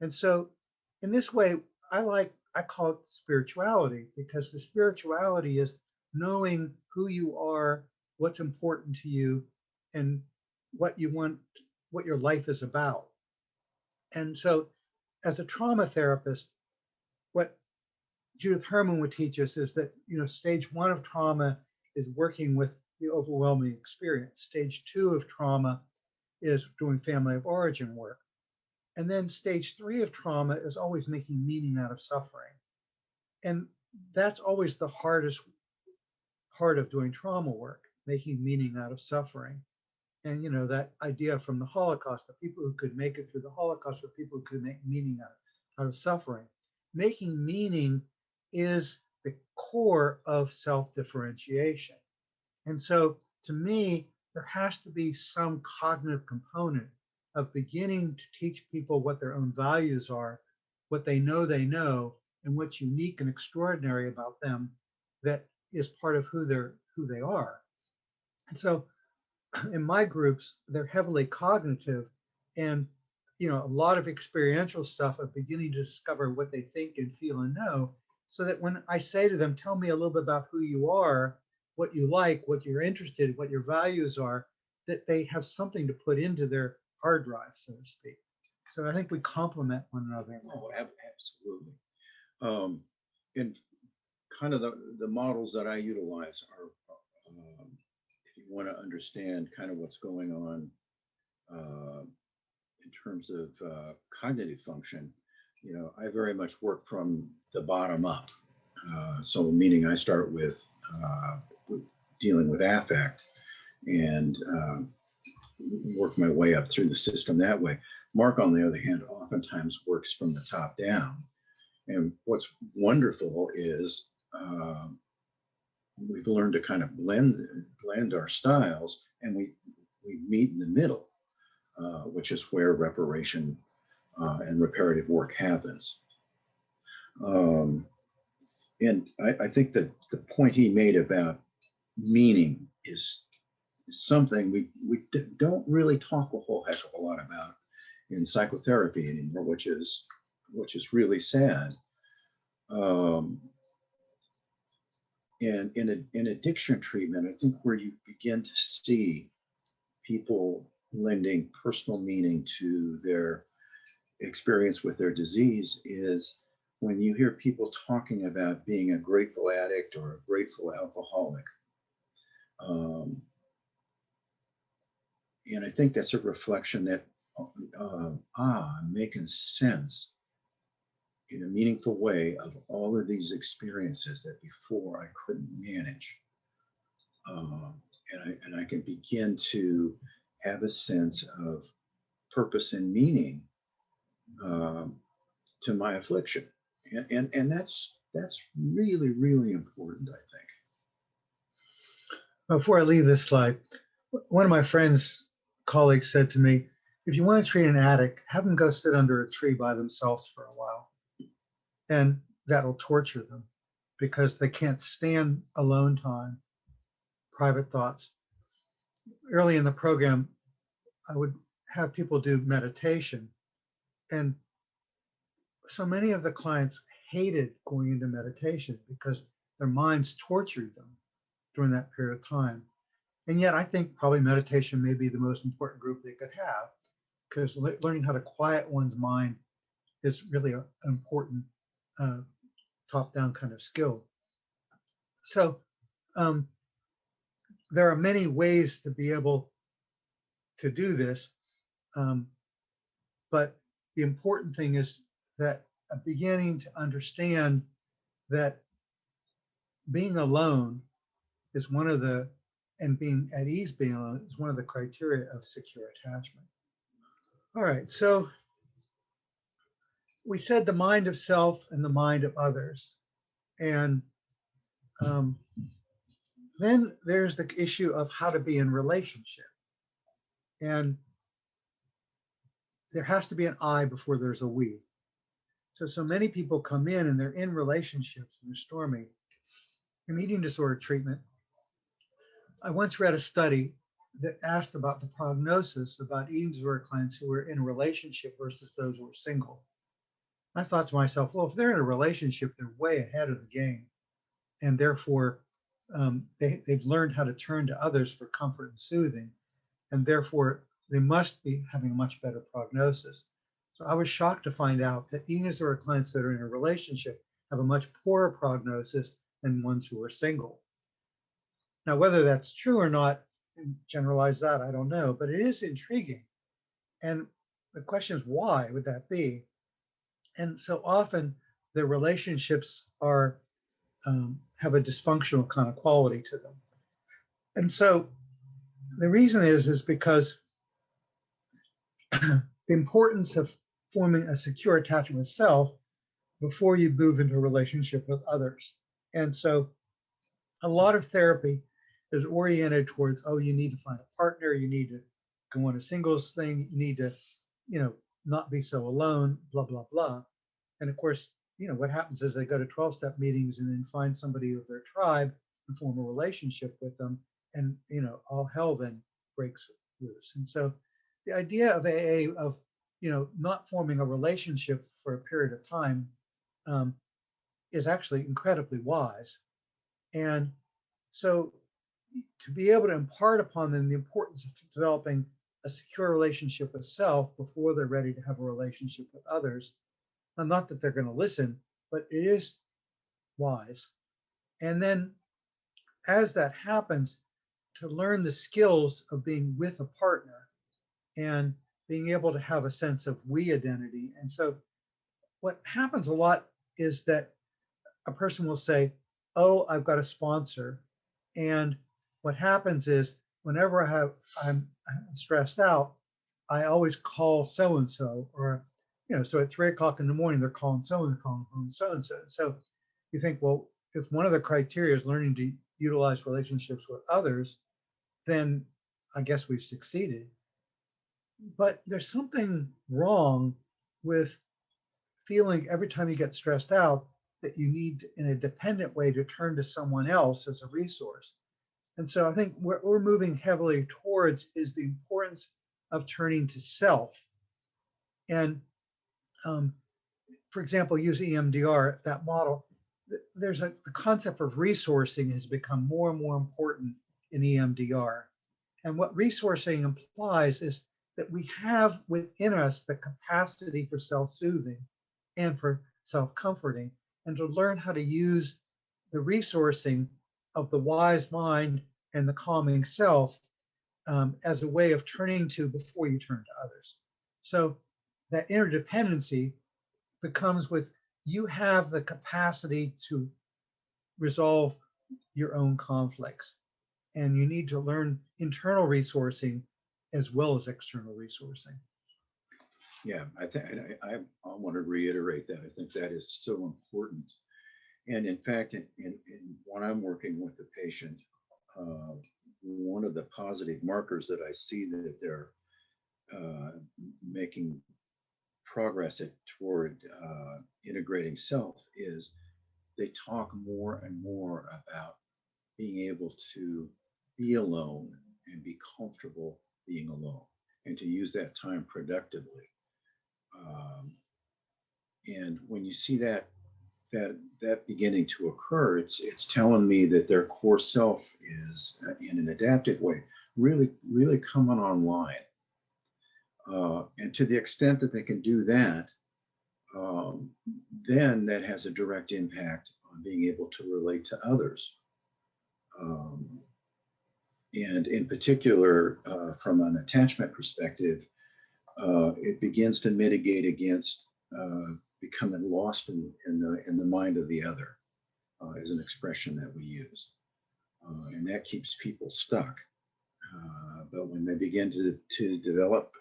And so in this way, I call it spirituality, because the spirituality is knowing who you are, what's important to you, and what you want, what your life is about. And so as a trauma therapist, what Judith Herman would teach us is that, stage 1 of trauma is working with the overwhelming experience. Stage 2 of trauma is doing family of origin work. And then stage 3 of trauma is always making meaning out of suffering. And that's always the hardest part of doing trauma work, making meaning out of suffering. And, that idea from the Holocaust, the people who could make it through the Holocaust were people who could make meaning out of suffering. Making meaning is the core of self-differentiation. And so to me, there has to be some cognitive component of beginning to teach people what their own values are, what they know, and what's unique and extraordinary about them that is part of who they are. And so in my groups, they're heavily cognitive, and a lot of experiential stuff of beginning to discover what they think and feel and know, so that when I say to them, tell me a little bit about who you are, what you like, what you're interested in, what your values are, that they have something to put into their hard drive, so to speak. So I think we complement one another. Oh, absolutely. And kind of the models that I utilize are, if you want to understand kind of what's going on in terms of cognitive function, I very much work from the bottom up. So meaning I start with dealing with affect and work my way up through the system that way. Mark, on the other hand, oftentimes works from the top down. And what's wonderful is we've learned to kind of blend our styles, and we meet in the middle, which is where reparation and reparative work happens. And I think that the point he made about meaning is something we don't really talk a whole heck of a lot about in psychotherapy anymore, which is really sad. And in addiction treatment, I think where you begin to see people lending personal meaning to their experience with their disease is when you hear people talking about being a grateful addict or a grateful alcoholic. And I think that's a reflection that, I'm making sense in a meaningful way of all of these experiences that before I couldn't manage. And I can begin to have a sense of purpose and meaning to my affliction. And that's really, really important, I think. Before I leave this slide, one of my friends, colleagues said to me, if you want to treat an addict, have them go sit under a tree by themselves for a while. And that'll torture them because they can't stand alone time, private thoughts. Early in the program, I would have people do meditation. And so many of the clients hated going into meditation because their minds tortured them during that period of time. And yet I think probably meditation may be the most important group they could have, because learning how to quiet one's mind is really an important top-down kind of skill. So there are many ways to be able to do this, but the important thing is that beginning to understand that being alone is one of the, and being at ease being alone is one of the criteria of secure attachment. All right, so we said the mind of self and the mind of others. And then there's the issue of how to be in relationship. And there has to be an I before there's a we. So many people come in and they're in relationships and they're stormy. In eating disorder treatment, I once read a study that asked about the prognosis about eating disorder clients who were in a relationship versus those who were single. I thought to myself, well, if they're in a relationship, they're way ahead of the game. And therefore, they've learned how to turn to others for comfort and soothing. And therefore, they must be having a much better prognosis. So I was shocked to find out that eating disorder clients that are in a relationship have a much poorer prognosis than ones who are single. Now, whether that's true or not, generalize that, I don't know, but it is intriguing. And the question is, why would that be? And so often the relationships are have a dysfunctional kind of quality to them. And so the reason is because the importance of forming a secure attachment with self before you move into a relationship with others. And so a lot of therapy is oriented towards, oh, you need to find a partner, you need to go on a singles thing, you need to, not be so alone, blah, blah, blah. And of course, what happens is they go to 12-step meetings and then find somebody of their tribe and form a relationship with them. And, all hell then breaks loose. And so the idea of AA, of, not forming a relationship for a period of time is actually incredibly wise. And so to be able to impart upon them the importance of developing a secure relationship with self before they're ready to have a relationship with others, and not that they're going to listen, but it is wise. And then as that happens, to learn the skills of being with a partner and being able to have a sense of we identity. And so what happens a lot is that a person will say, oh, I've got a sponsor. And what happens is whenever I'm stressed out, I always call so-and-so, or, so at 3 o'clock in the morning, they're calling so-and-so, calling so-and-so. So you think, well, if one of the criteria is learning to utilize relationships with others, then I guess we've succeeded. But there's something wrong with feeling every time you get stressed out that you need, in a dependent way, to turn to someone else as a resource. And so I think what we're moving heavily towards is the importance of turning to self. And for example, use EMDR, that model. There's the concept of resourcing has become more and more important in EMDR. And what resourcing implies is that we have within us the capacity for self-soothing and for self-comforting, and to learn how to use the resourcing of the wise mind and the calming self as a way of turning to before you turn to others. So that interdependency becomes with, you have the capacity to resolve your own conflicts, and you need to learn internal resourcing as well as external resourcing. Yeah, I want to reiterate that. I think that is so important. And in fact, when I'm working with the patient, one of the positive markers that I see that they're making progress toward integrating self is they talk more and more about being able to be alone and be comfortable being alone, and to use that time productively. And when you see that beginning to occur, it's telling me that their core self is, in an adaptive way, really coming online. And to the extent that they can do that, then that has a direct impact on being able to relate to others. And in particular, from an attachment perspective, it begins to mitigate against becoming lost in the mind of the other, is an expression that we use. And that keeps people stuck. But when they begin to develop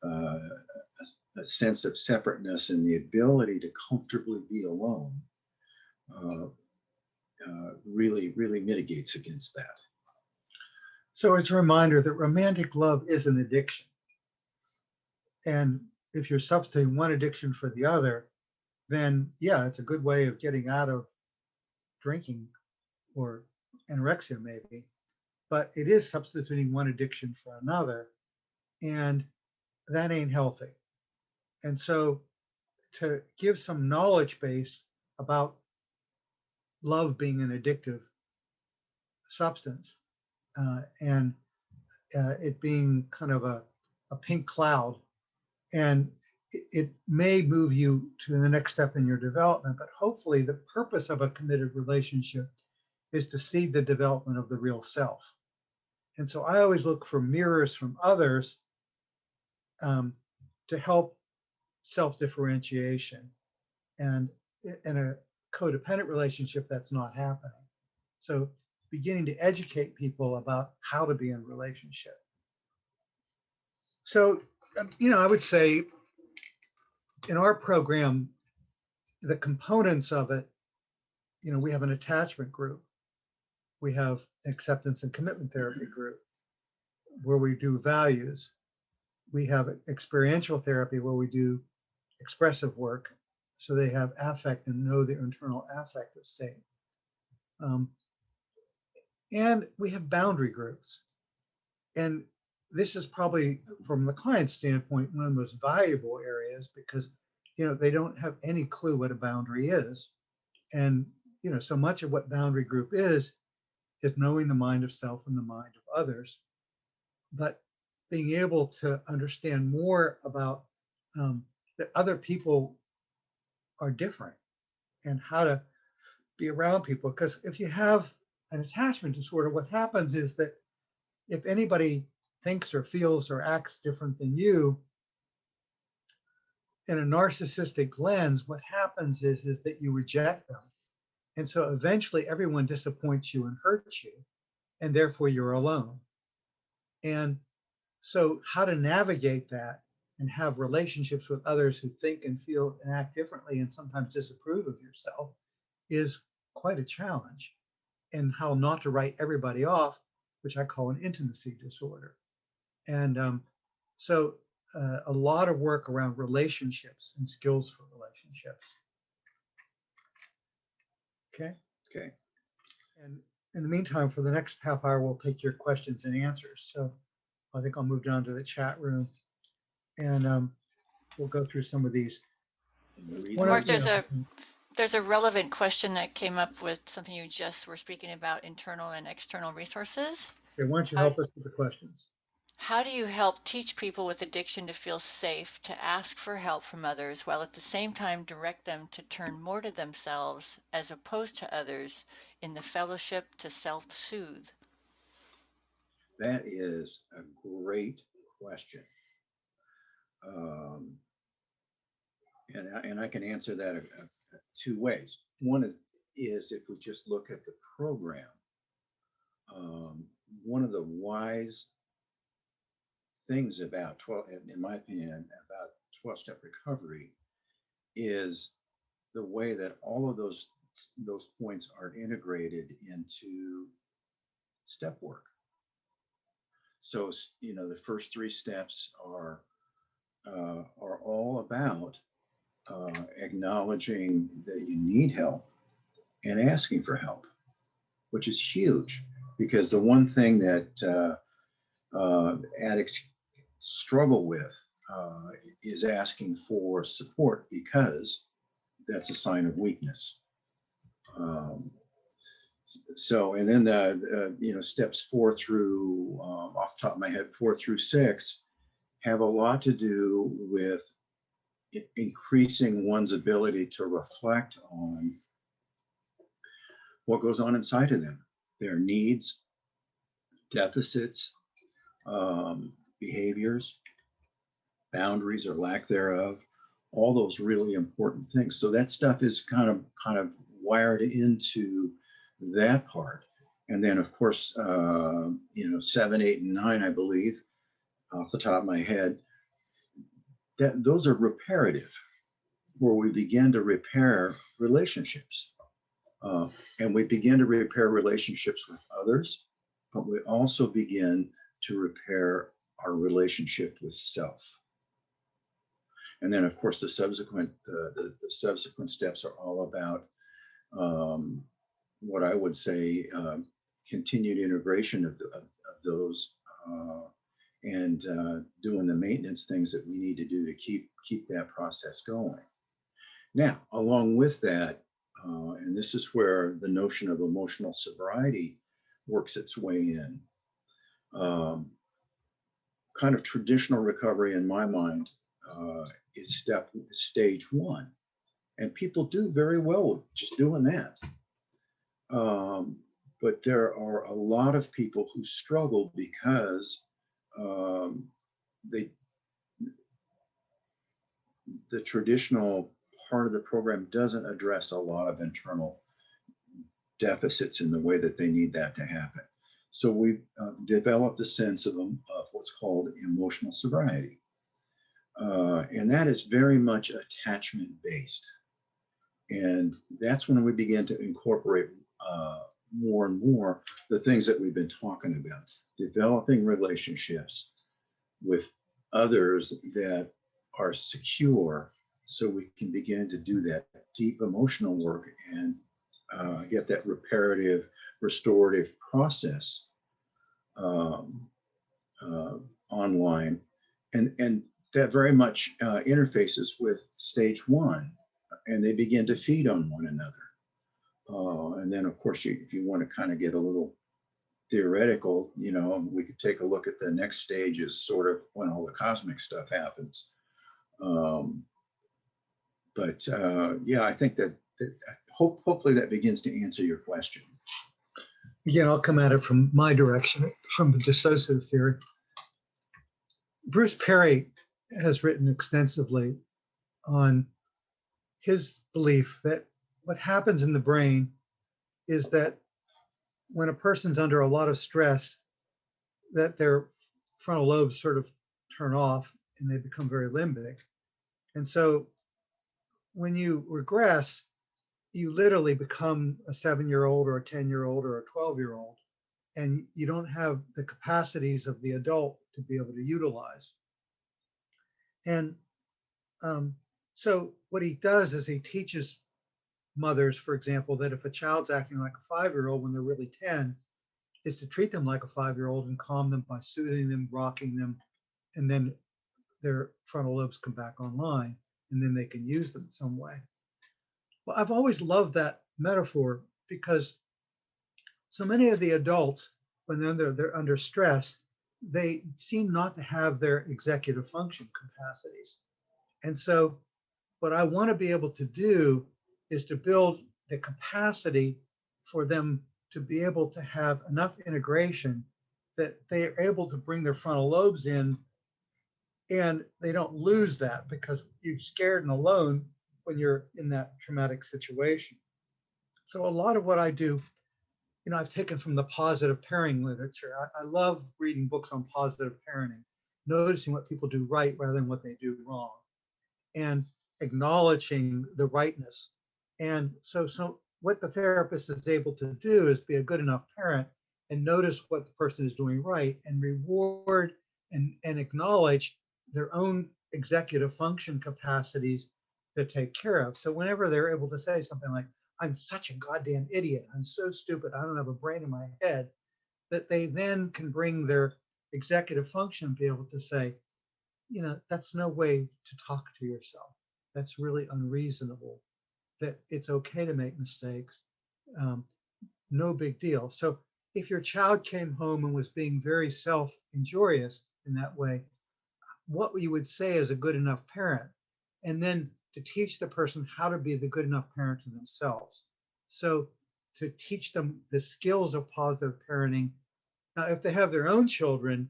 a sense of separateness and the ability to comfortably be alone, really mitigates against that. So it's a reminder that romantic love is an addiction. And if you're substituting one addiction for the other, then yeah, it's a good way of getting out of drinking or anorexia maybe, but it is substituting one addiction for another, and that ain't healthy. And so to give some knowledge base about love being an addictive substance, and it being kind of a pink cloud, and it may move you to the next step in your development, but hopefully the purpose of a committed relationship is to see the development of the real self. And so I always look for mirrors from others to help self-differentiation. And in a codependent relationship, that's not happening. So beginning to educate people about how to be in a relationship. So, I would say in our program, the components of it, we have an attachment group. We have acceptance and commitment therapy group where we do values. We have experiential therapy where we do expressive work. So they have affect and know their internal affective state. And we have boundary groups. And this is probably, from the client standpoint, one of the most valuable areas because, they don't have any clue what a boundary is. And, so much of what boundary group is knowing the mind of self and the mind of others. But being able to understand more about that other people are different and how to be around people. Because if you have an attachment disorder, what happens is that if anybody thinks or feels or acts different than you, in a narcissistic lens, what happens is that you reject them. And so eventually everyone disappoints you and hurts you, and therefore you're alone. And so how to navigate that and have relationships with others who think and feel and act differently and sometimes disapprove of yourself is quite a challenge. And how not to write everybody off, which I call an intimacy disorder. And so a lot of work around relationships and skills for relationships. Okay. Okay. And in the meantime, for the next half hour, we'll take your questions and answers. So I think I'll move down to the chat room and we'll go through some of these. Mark, there's a relevant question that came up with something you just were speaking about, internal and external resources. Okay, why don't you help us with the questions? How do you help teach people with addiction to feel safe to ask for help from others while at the same time direct them to turn more to themselves as opposed to others in the fellowship to self-soothe? That is a great question. And I can answer that two ways. One is if we just look at the program, one of the wise things about 12, in my opinion, about 12-step recovery is the way that all of those points are integrated into step work. So, the first 3 steps are all about acknowledging that you need help and asking for help, which is huge because the one thing that addicts struggle with is asking for support because that's a sign of weakness. So, and then steps 4 through, off the top of my head, 4 through 6 have a lot to do with increasing one's ability to reflect on what goes on inside of them, their needs, deficits, behaviors, boundaries or lack thereof, all those really important things. So that stuff is kind of wired into that part. And then of course, 7, 8, and 9, I believe, off the top of my head, those are reparative, where we begin to repair relationships. And we begin to repair relationships with others, but we also begin to repair our relationship with self. And then, of course, the subsequent steps are all about what I would say continued integration of those and doing the maintenance things that we need to do to keep that process going. Now, along with that, and this is where the notion of emotional sobriety works its way in. Kind of traditional recovery, in my mind, is stage one. And people do very well with just doing that. But there are a lot of people who struggle because the traditional part of the program doesn't address a lot of internal deficits in the way that they need that to happen. So we've developed a sense of what's called emotional sobriety. And that is very much attachment based. And that's when we begin to incorporate more and more the things that we've been talking about, developing relationships with others that are secure, so we can begin to do that deep emotional work and get that reparative, restorative process online. And that very much interfaces with stage one, and they begin to feed on one another. And then, of course, if you want to kind of get a little theoretical, we could take a look at the next stage is sort of when all the cosmic stuff happens. Yeah, I think that hopefully that begins to answer your question. Again, I'll come at it from my direction, from the dissociative theory. Bruce Perry has written extensively on his belief that what happens in the brain is that when a person's under a lot of stress, that their frontal lobes sort of turn off and they become very limbic. And so when you regress, you literally become a 7-year-old or a 10-year-old or a 12-year-old, and you don't have the capacities of the adult to be able to utilize. And so what he does is he teaches mothers, for example, that if a child's acting like a 5-year-old when they're really 10, is to treat them like a 5-year-old and calm them by soothing them, rocking them, and then their frontal lobes come back online, and then they can use them in some way. Well, I've always loved that metaphor because so many of the adults, when they're under stress, they seem not to have their executive function capacities. And so what I want to be able to do is to build the capacity for them to be able to have enough integration that they are able to bring their frontal lobes in, and they don't lose that because you're scared and alone when you're in that traumatic situation. So a lot of what I do, I've taken from the positive parenting literature. I love reading books on positive parenting, noticing what people do right rather than what they do wrong, and acknowledging the rightness. And so what the therapist is able to do is be a good enough parent and notice what the person is doing right and reward and acknowledge their own executive function capacities to take care of. So whenever they're able to say something like, I'm such a goddamn idiot, I'm so stupid, I don't have a brain in my head, that they then can bring their executive function and be able to say, that's no way to talk to yourself. That's really unreasonable, that it's okay to make mistakes. No big deal. So if your child came home and was being very self-injurious in that way, what you would say is a good enough parent, and then to teach the person how to be the good enough parent to themselves. So to teach them the skills of positive parenting. Now, if they have their own children,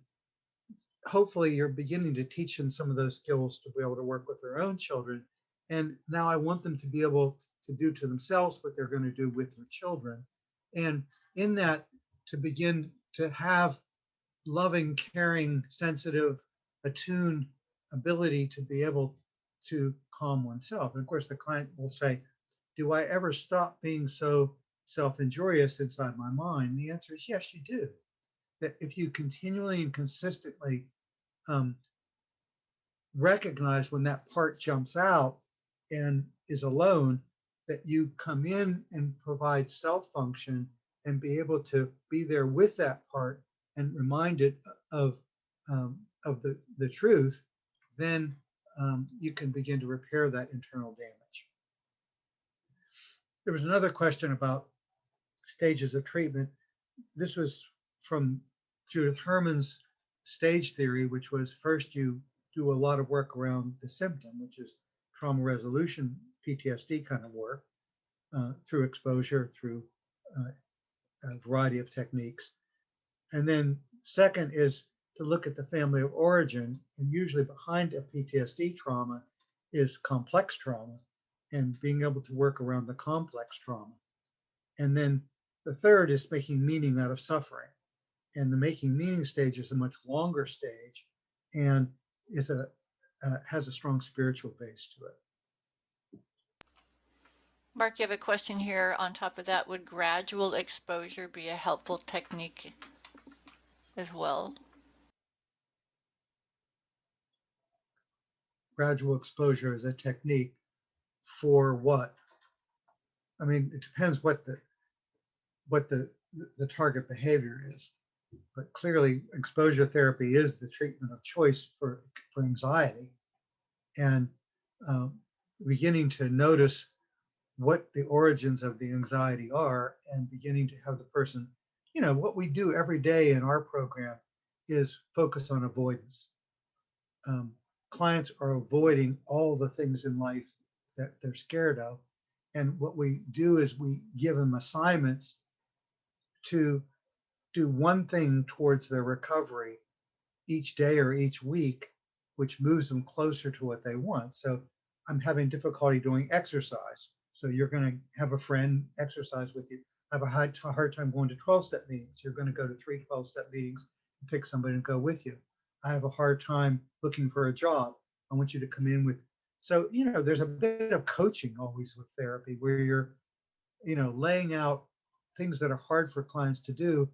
hopefully you're beginning to teach them some of those skills to be able to work with their own children. And now I want them to be able to do to themselves what they're going to do with their children. And in that, to begin to have loving, caring, sensitive, attuned ability to be able to calm oneself. And of course, the client will say, do I ever stop being so self-injurious inside my mind? And the answer is yes, you do. That if you continually and consistently recognize when that part jumps out and is alone, that you come in and provide self-function and be able to be there with that part and remind it of the truth, then you can begin to repair that internal damage. There was another question about stages of treatment. This was from Judith Herman's stage theory, which was first you do a lot of work around the symptom, which is trauma resolution, PTSD kind of work, through exposure, through a variety of techniques. And then second is to look at the family of origin, and usually behind a PTSD trauma is complex trauma, and being able to work around the complex trauma. And then the third is making meaning out of suffering. And the making meaning stage is a much longer stage and is has a strong spiritual base to it. Mark, you have a question here on top of that. Would gradual exposure be a helpful technique as well? Gradual exposure is a technique for what? I mean, it depends what the target behavior is. But clearly, exposure therapy is the treatment of choice for anxiety. And beginning to notice what the origins of the anxiety are, and beginning to have the person, what we do every day in our program is focus on avoidance. Clients are avoiding all the things in life that they're scared of. And what we do is we give them assignments to do one thing towards their recovery each day or each week, which moves them closer to what they want. So I'm having difficulty doing exercise. So you're going to have a friend exercise with you. I have a hard time going to 12-step meetings. You're going to go to 3 12-step meetings and pick somebody to go with you. I have a hard time looking for a job. I want you to come in with. So, there's a bit of coaching always with therapy where you're, laying out things that are hard for clients to do,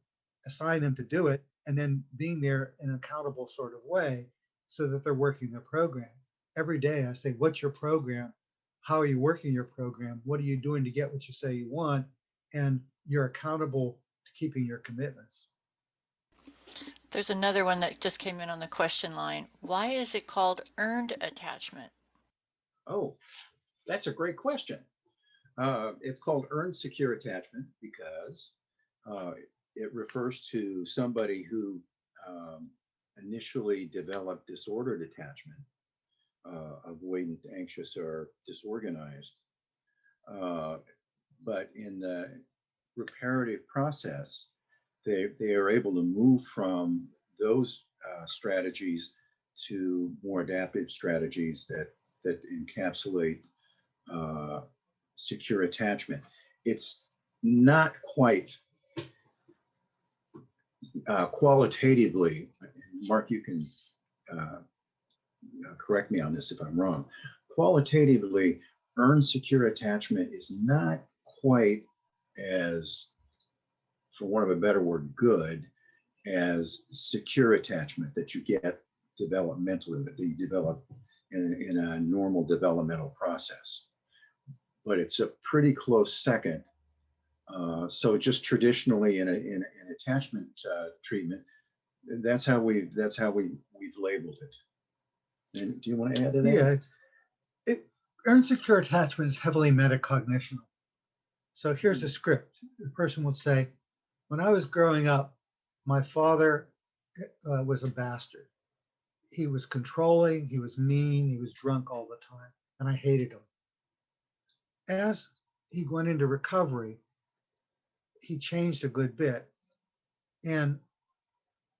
assign them to do it, and then being there in an accountable sort of way so that they're working their program. Every day I say, what's your program? How are you working your program? What are you doing to get what you say you want? And you're accountable to keeping your commitments. There's another one that just came in on the question line. Why is it called earned attachment? Oh, that's a great question. It's called earned secure attachment because it refers to somebody who initially developed disordered attachment, avoidant, anxious, or disorganized. But in the reparative process, they are able to move from those strategies to more adaptive strategies that encapsulate secure attachment. It's not quite qualitatively, Mark, you can correct me on this if I'm wrong. Qualitatively, earned secure attachment is not quite as, for want of a better word, good as secure attachment that you get developmentally, that you develop in a normal developmental process. But it's a pretty close second. So just traditionally in attachment treatment, that's how we've labeled it. And do you want to add to that? Yeah, earned secure attachment is heavily metacognitional. So here's a script. The person will say, when I was growing up, my father was a bastard. He was controlling, he was mean, he was drunk all the time, and I hated him. As he went into recovery, he changed a good bit. And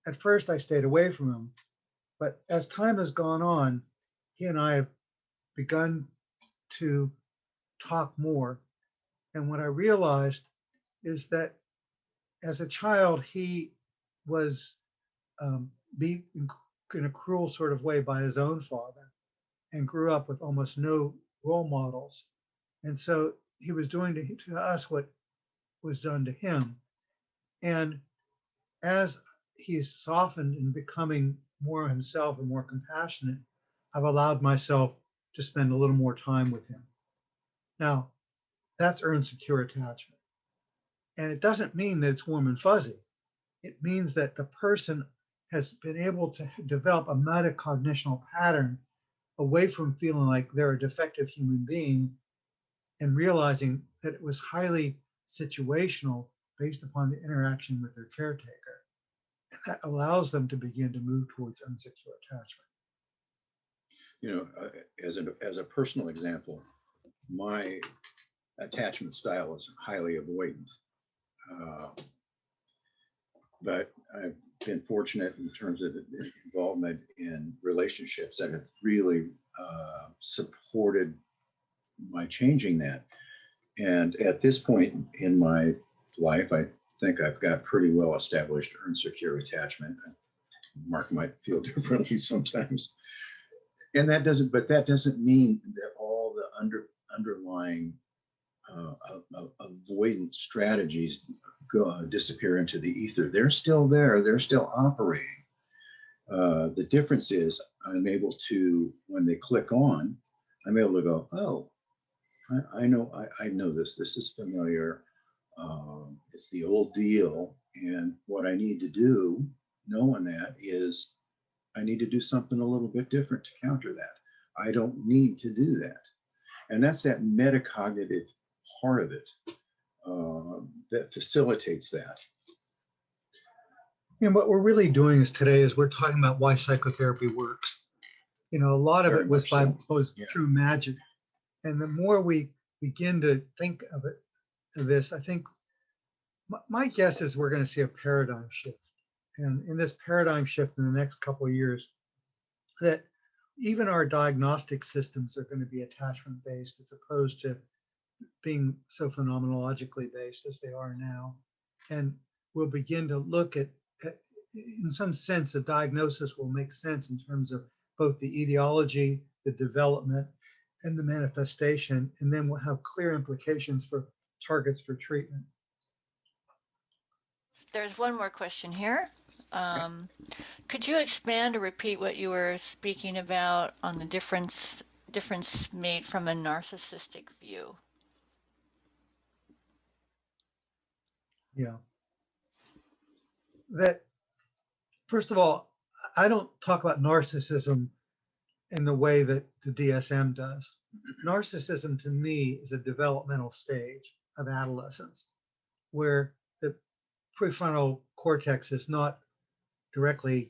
at first I stayed away from him, but as time has gone on, he and I have begun to talk more. And what I realized is that as a child, he was beat in a cruel sort of way by his own father and grew up with almost no role models. And so he was doing to us what was done to him. And as he's softened and becoming more himself and more compassionate, I've allowed myself to spend a little more time with him. Now, that's earned secure attachment. And it doesn't mean that it's warm and fuzzy. It means that the person has been able to develop a metacognitional pattern away from feeling like they're a defective human being and realizing that it was highly situational based upon the interaction with their caretaker. And that allows them to begin to move towards unsecure attachment. as a personal example, my attachment style is highly avoidant. But I've been fortunate in terms of involvement in relationships that have really supported my changing that. And at this point in my life, I think I've got pretty well established earned secure attachment. Mark might feel differently sometimes. And that doesn't mean that all the underlying avoidant strategies disappear into the ether. They're still there. They're still operating. The difference is I'm able to, when they click on, I'm able to go, oh, I know this. This is familiar. It's the old deal. And what I need to do, knowing that, is I need to do something a little bit different to counter that. I don't need to do that. And that's that metacognitive part of it that facilitates that. And what we're really doing today is we're talking about why psychotherapy works. A lot of Very it was much so. through magic. And the more we begin to think of this, I think my guess is we're going to see a paradigm shift. And in this paradigm shift in the next couple of years, that even our diagnostic systems are going to be attachment based as opposed to being so phenomenologically based as they are now. And we'll begin to look at in some sense, the diagnosis will make sense in terms of both the etiology, the development, and the manifestation, and then we'll have clear implications for targets for treatment. There's one more question here. Could you expand or repeat what you were speaking about on the difference made from a narcissistic view? Yeah. That, first of all, I don't talk about narcissism in the way that the DSM does. Narcissism to me is a developmental stage of adolescence where the prefrontal cortex is not directly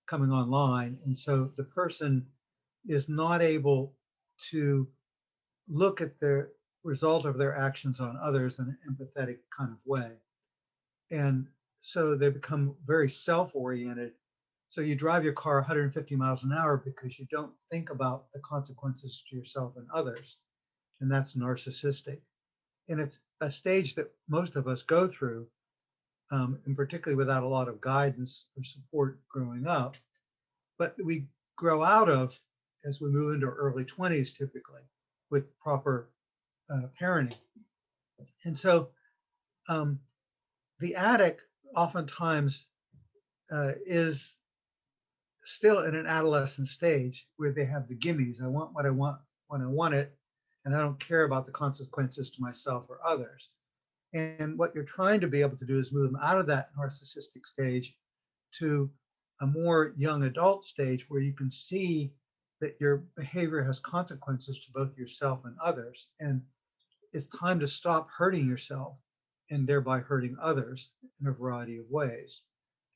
coming online. And so the person is not able to look at the result of their actions on others in an empathetic kind of way. And so they become very self-oriented. So you drive your car 150 miles an hour because you don't think about the consequences to yourself and others. And that's narcissistic. And it's a stage that most of us go through, and particularly without a lot of guidance or support growing up. But we grow out of as we move into our early 20s, typically, with proper parenting. And so the addict oftentimes is still in an adolescent stage where they have the gimmies. I want what I want when I want it, and I don't care about the consequences to myself or others. And what you're trying to be able to do is move them out of that narcissistic stage to a more young adult stage where you can see that your behavior has consequences to both yourself and others. And it's time to stop hurting yourself and thereby hurting others in a variety of ways.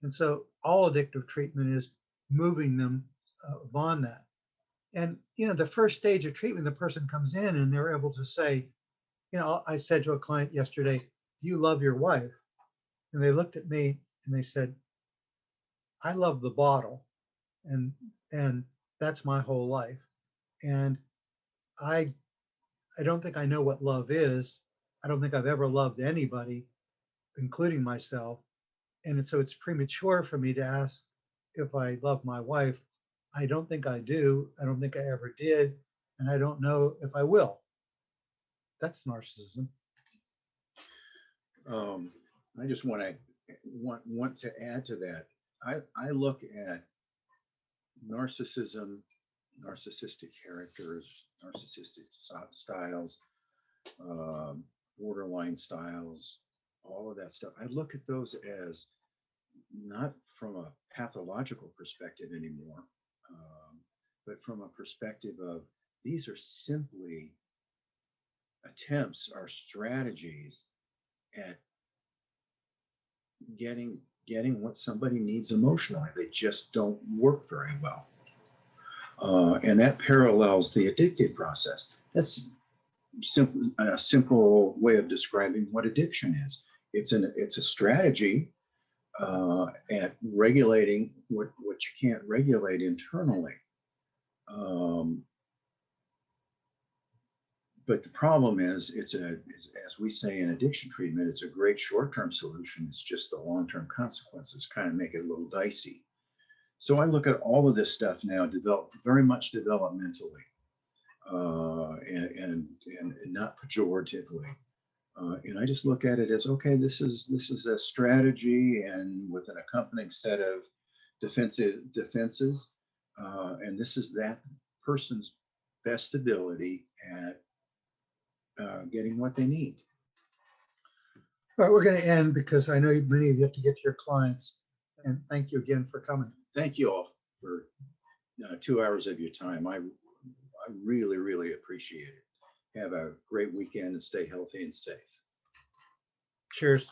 And so all addictive treatment is moving them beyond that. And, the first stage of treatment, the person comes in and they're able to say, I said to a client yesterday, do you love your wife? And they looked at me and they said, I love the bottle. And that's my whole life. And I don't think I know what love is. I don't think I've ever loved anybody, including myself. And so it's premature for me to ask if I love my wife. I don't think I do. I don't think I ever did. And I don't know if I will. That's narcissism. I just want to add to that. I look at narcissism, narcissistic characters, narcissistic styles, borderline styles, all of that stuff. I look at those as not from a pathological perspective anymore, but from a perspective of these are simply attempts or strategies at getting what somebody needs emotionally. They just don't work very well. And that parallels the addictive process. That's a simple way of describing what addiction is. It's a strategy at regulating what you can't regulate internally. But the problem is, as we say in addiction treatment, it's a great short-term solution. It's just the long-term consequences kind of make it a little dicey. So I look at all of this stuff now, very much developmentally, and not pejoratively. And I just look at it as, okay, this is a strategy, and with an accompanying set of defenses, and this is that person's best ability at getting what they need. All right, we're going to end because I know many of you have to get to your clients. And thank you again for coming. Thank you all for 2 hours of your time. I really, really appreciate it. Have a great weekend and stay healthy and safe. Cheers.